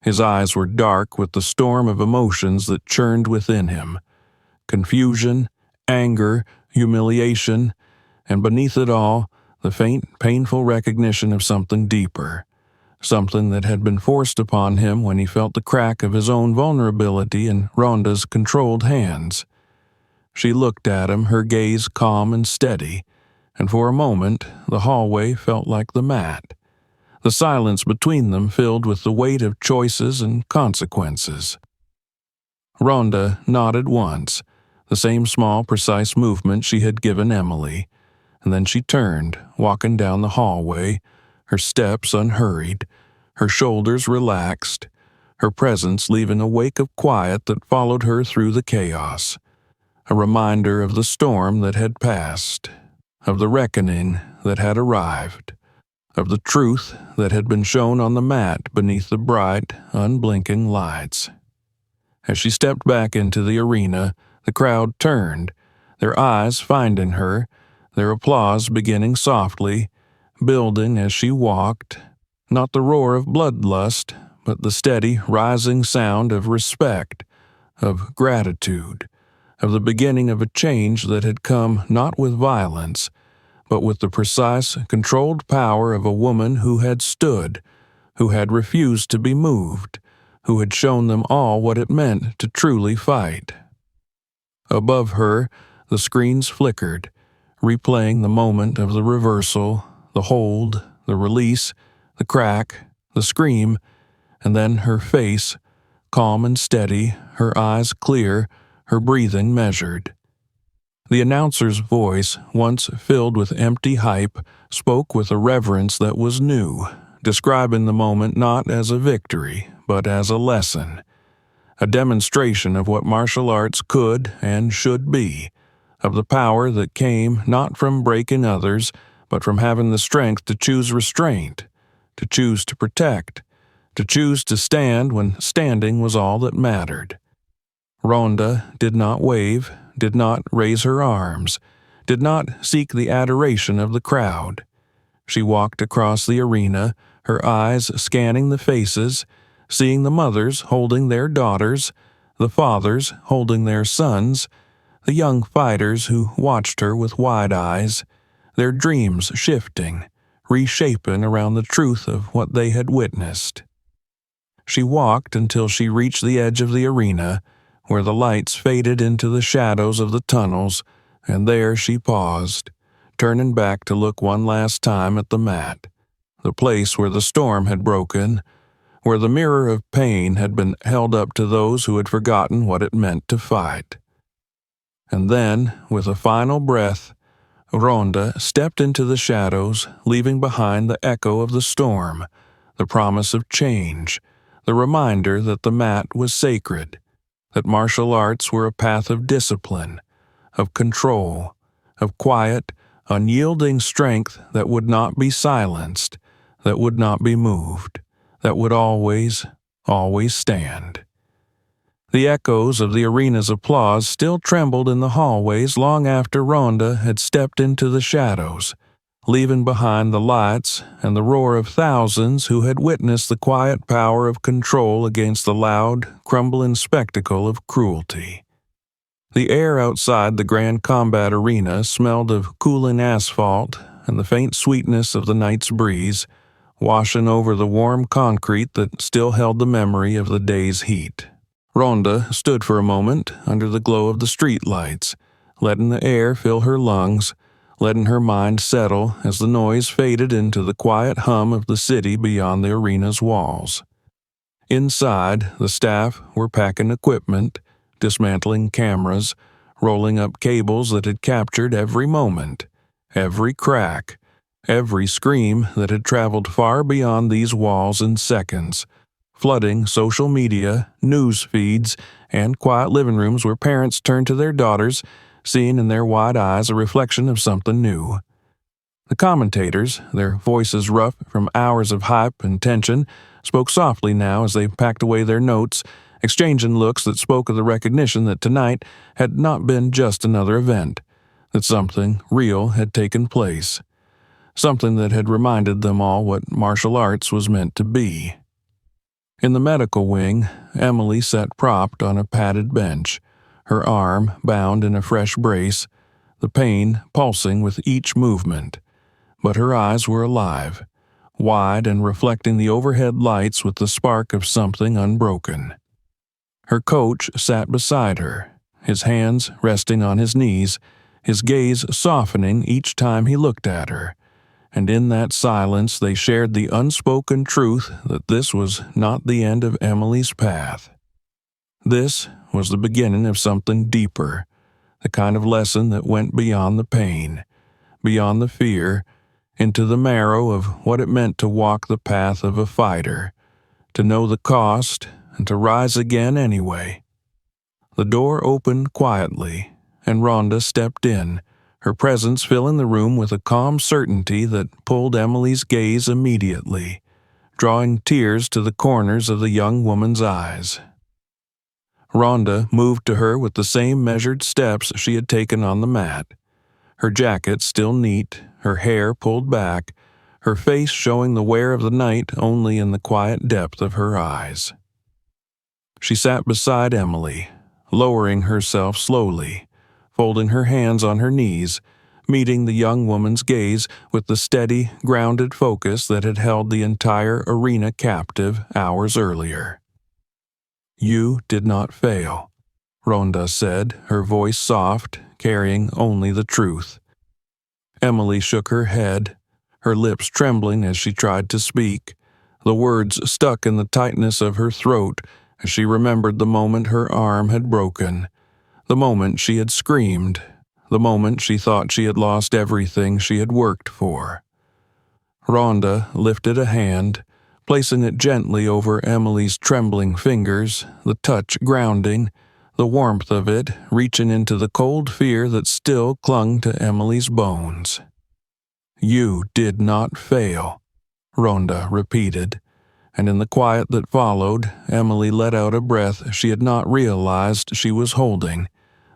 His eyes were dark with the storm of emotions that churned within him: confusion, anger, humiliation, and beneath it all, the faint, painful recognition of something deeper, something that had been forced upon him when he felt the crack of his own vulnerability in Ronda's controlled hands. She looked at him, her gaze calm and steady, and for a moment the hallway felt like the mat, the silence between them filled with the weight of choices and consequences. Ronda nodded once, the same small, precise movement she had given Emily, and then she turned, walking down the hallway, her steps unhurried, her shoulders relaxed, her presence leaving a wake of quiet that followed her through the chaos, a reminder of the storm that had passed, of the reckoning that had arrived, of the truth that had been shown on the mat beneath the bright, unblinking lights. As she stepped back into the arena, the crowd turned, their eyes finding her, their applause beginning softly, building as she walked, not the roar of bloodlust, but the steady, rising sound of respect, of gratitude, of the beginning of a change that had come not with violence, but with the precise, controlled power of a woman who had stood, who had refused to be moved, who had shown them all what it meant to truly fight. Above her, the screens flickered, replaying the moment of the reversal, the hold, the release, the crack, the scream, and then her face, calm and steady, her eyes clear, her breathing measured. The announcer's voice, once filled with empty hype, spoke with a reverence that was new, describing the moment not as a victory, but as a lesson, a demonstration of what martial arts could and should be, of the power that came not from breaking others, but from having the strength to choose restraint, to choose to protect, to choose to stand when standing was all that mattered. Ronda did not wave, did not raise her arms, did not seek the adoration of the crowd. She walked across the arena, her eyes scanning the faces, seeing the mothers holding their daughters, the fathers holding their sons, the young fighters who watched her with wide eyes, their dreams shifting, reshaping around the truth of what they had witnessed. She walked until she reached the edge of the arena, where the lights faded into the shadows of the tunnels, and there she paused, turning back to look one last time at the mat, the place where the storm had broken, where the mirror of pain had been held up to those who had forgotten what it meant to fight. And then, with a final breath, Ronda stepped into the shadows, leaving behind the echo of the storm, the promise of change, the reminder that the mat was sacred, that martial arts were a path of discipline, of control, of quiet, unyielding strength that would not be silenced, that would not be moved, that would always, always stand. The echoes of the arena's applause still trembled in the hallways long after Ronda had stepped into the shadows, leaving behind the lights and the roar of thousands who had witnessed the quiet power of control against the loud, crumbling spectacle of cruelty. The air outside the Grand Combat Arena smelled of cooling asphalt and the faint sweetness of the night's breeze, washing over the warm concrete that still held the memory of the day's heat. Ronda stood for a moment under the glow of the street lights, letting the air fill her lungs, letting her mind settle as the noise faded into the quiet hum of the city beyond the arena's walls. Inside, the staff were packing equipment, dismantling cameras, rolling up cables that had captured every moment, every crack, every scream that had traveled far beyond these walls in seconds, flooding social media, news feeds, and quiet living rooms where parents turned to their daughters, seeing in their wide eyes a reflection of something new. The commentators, their voices rough from hours of hype and tension, spoke softly now as they packed away their notes, exchanging looks that spoke of the recognition that tonight had not been just another event, that something real had taken place, something that had reminded them all what martial arts was meant to be. In the medical wing, Emily sat propped on a padded bench, her arm bound in a fresh brace, the pain pulsing with each movement. But her eyes were alive, wide and reflecting the overhead lights with the spark of something unbroken. Her coach sat beside her, his hands resting on his knees, his gaze softening each time he looked at her, and in that silence they shared the unspoken truth that this was not the end of Emily's path. This was the beginning of something deeper, the kind of lesson that went beyond the pain, beyond the fear, into the marrow of what it meant to walk the path of a fighter, to know the cost, and to rise again anyway. The door opened quietly, and Ronda stepped in, her presence filling the room with a calm certainty that pulled Emily's gaze immediately, drawing tears to the corners of the young woman's eyes. Ronda moved to her with the same measured steps she had taken on the mat, her jacket still neat, her hair pulled back, her face showing the wear of the night only in the quiet depth of her eyes. She sat beside Emily, lowering herself slowly, folding her hands on her knees, meeting the young woman's gaze with the steady, grounded focus that had held the entire arena captive hours earlier. "You did not fail," Ronda said, her voice soft, carrying only the truth. Emily shook her head, her lips trembling as she tried to speak, the words stuck in the tightness of her throat as she remembered the moment her arm had broken, the moment she had screamed, the moment she thought she had lost everything she had worked for. Ronda lifted a hand, placing it gently over Emily's trembling fingers, the touch grounding, the warmth of it reaching into the cold fear that still clung to Emily's bones. "You did not fail," Ronda repeated, and in the quiet that followed, Emily let out a breath she had not realized she was holding,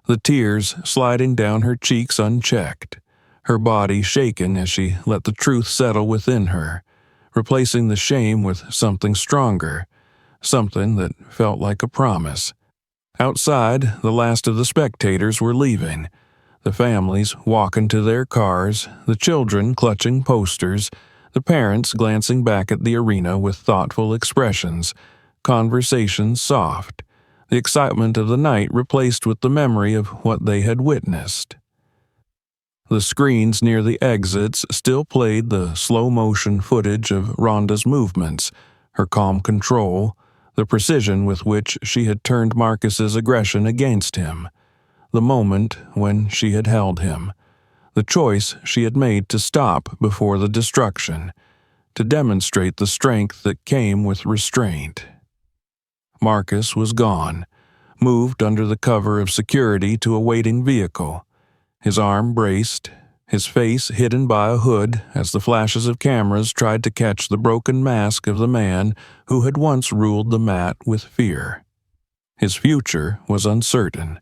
the tears sliding down her cheeks unchecked, her body shaken as she let the truth settle within her, replacing the shame with something stronger, something that felt like a promise. Outside, the last of the spectators were leaving, the families walking to their cars, the children clutching posters, the parents glancing back at the arena with thoughtful expressions, conversations soft, the excitement of the night replaced with the memory of what they had witnessed. The screens near the exits still played the slow-motion footage of Ronda's movements, her calm control, the precision with which she had turned Marcus's aggression against him, the moment when she had held him, the choice she had made to stop before the destruction, to demonstrate the strength that came with restraint. Marcus was gone, moved under the cover of security to a waiting vehicle, his arm braced, his face hidden by a hood as the flashes of cameras tried to catch the broken mask of the man who had once ruled the mat with fear. His future was uncertain.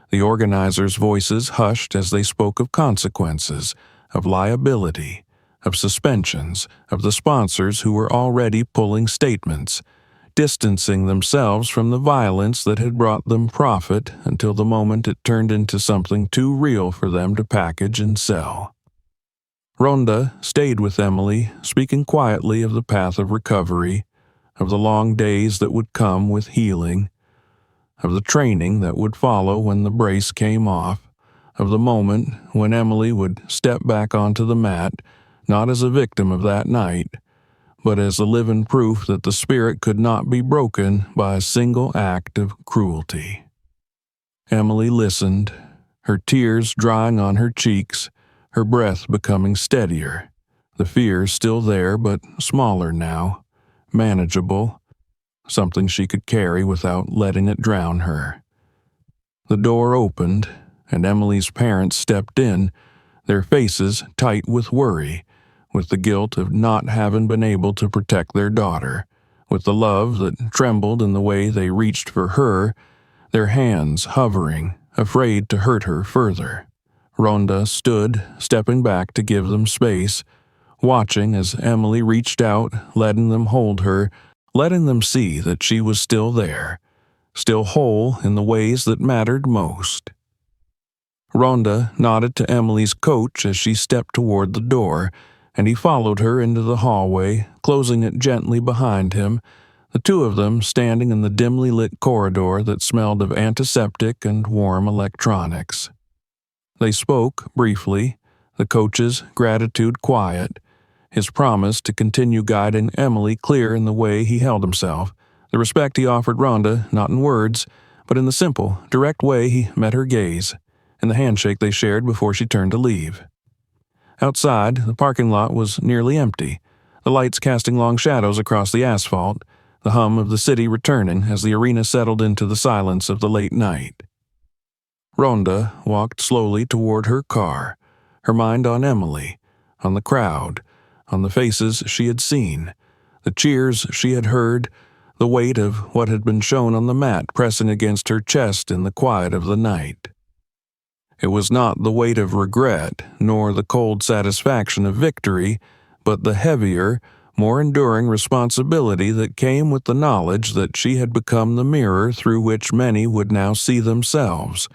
The organizers' voices hushed as they spoke of consequences, of liability, of suspensions, of the sponsors who were already pulling statements, distancing themselves from the violence that had brought them profit until the moment it turned into something too real for them to package and sell. Ronda stayed with Emily, speaking quietly of the path of recovery, of the long days that would come with healing, of the training that would follow when the brace came off, of the moment when Emily would step back onto the mat, not as a victim of that night, but as a living proof that the spirit could not be broken by a single act of cruelty. Emily listened, her tears drying on her cheeks, her breath becoming steadier, the fear still there but smaller now, manageable, something she could carry without letting it drown her. The door opened, and Emily's parents stepped in, their faces tight with worry, with the guilt of not having been able to protect their daughter, with the love that trembled in the way they reached for her, their hands hovering, afraid to hurt her further. Rhonda stood, stepping back to give them space, watching as Emily reached out, letting them hold her, letting them see that she was still there, still whole in the ways that mattered most. Rhonda nodded to Emily's coach as she stepped toward the door, and he followed her into the hallway, closing it gently behind him, the two of them standing in the dimly lit corridor that smelled of antiseptic and warm electronics. They spoke briefly, the coach's gratitude quiet, his promise to continue guiding Emily clear in the way he held himself, the respect he offered Rhonda not in words, but in the simple, direct way he met her gaze, and the handshake they shared before she turned to leave. Outside, the parking lot was nearly empty, the lights casting long shadows across the asphalt, the hum of the city returning as the arena settled into the silence of the late night. Rhonda walked slowly toward her car, her mind on Emily, on the crowd, on the faces she had seen, the cheers she had heard, the weight of what had been shown on the mat pressing against her chest in the quiet of the night. It was not the weight of regret, nor the cold satisfaction of victory, but the heavier, more enduring responsibility that came with the knowledge that she had become the mirror through which many would now see themselves,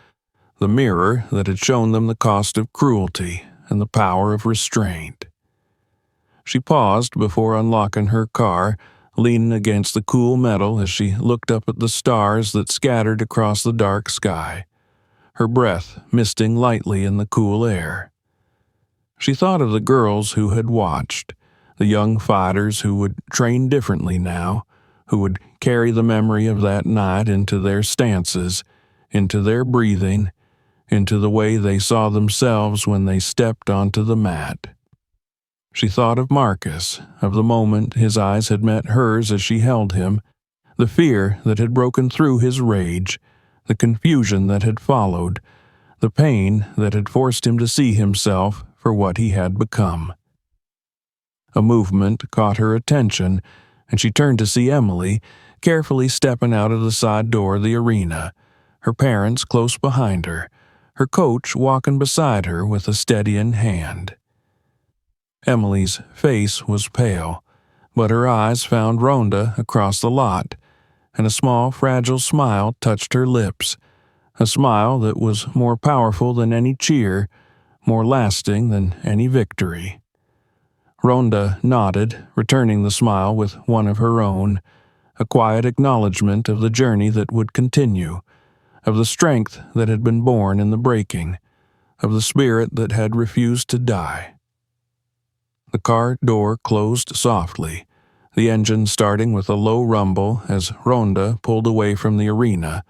the mirror that had shown them the cost of cruelty and the power of restraint. She paused before unlocking her car, leaning against the cool metal as she looked up at the stars that scattered across the dark sky, her breath misting lightly in the cool air. She thought of the girls who had watched, the young fighters who would train differently now, who would carry the memory of that night into their stances, into their breathing, into the way they saw themselves when they stepped onto the mat. She thought of Marcus, of the moment his eyes had met hers as she held him, the fear that had broken through his rage, the confusion that had followed, the pain that had forced him to see himself for what he had become. A movement caught her attention, and she turned to see Emily, carefully stepping out of the side door of the arena, her parents close behind her, her coach walking beside her with a steadying hand. Emily's face was pale, but her eyes found Rhonda across the lot, and a small, fragile smile touched her lips, a smile that was more powerful than any cheer, more lasting than any victory. Rhonda nodded, returning the smile with one of her own, a quiet acknowledgement of the journey that would continue, of the strength that had been born in the breaking, of the spirit that had refused to die. The car door closed softly, the engine starting with a low rumble as Rhonda pulled away from the arena,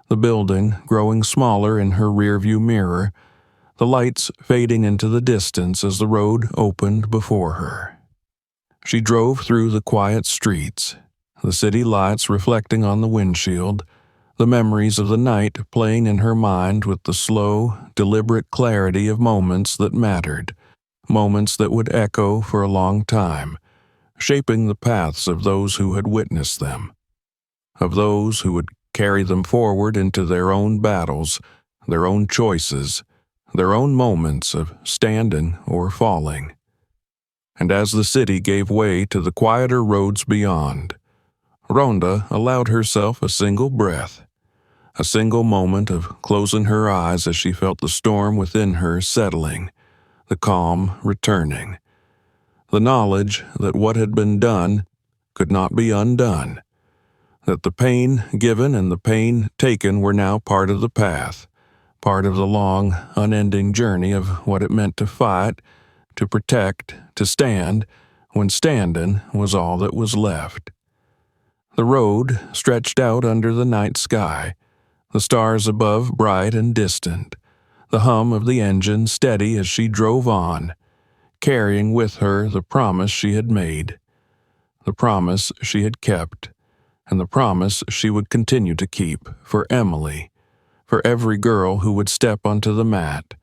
the building growing smaller in her rearview mirror, the lights fading into the distance as the road opened before her. She drove through the quiet streets, the city lights reflecting on the windshield, the memories of the night playing in her mind with the slow, deliberate clarity of moments that mattered, moments that would echo for a long time, shaping the paths of those who had witnessed them, of those who would carry them forward into their own battles, their own choices, their own moments of standing or falling. And as the city gave way to the quieter roads beyond, Rhonda allowed herself a single breath, a single moment of closing her eyes as she felt the storm within her settling, the calm returning, the knowledge that what had been done could not be undone, that the pain given and the pain taken were now part of the path, part of the long, unending journey of what it meant to fight, to protect, to stand, when standing was all that was left. The road stretched out under the night sky, the stars above bright and distant, the hum of the engine steady as she drove on, carrying with her the promise she had made, the promise she had kept, and the promise she would continue to keep for Emily, for every girl who would step onto the mat,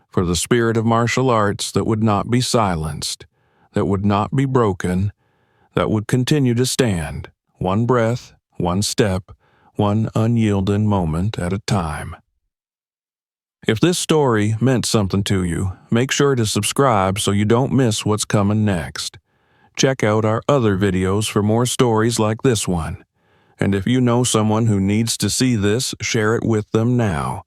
for the spirit of martial arts that would not be silenced, that would not be broken, that would continue to stand, one breath, one step, one unyielding moment at a time. If this story meant something to you, make sure to subscribe so you don't miss what's coming next. Check out our other videos for more stories like this one. And if you know someone who needs to see this, share it with them now.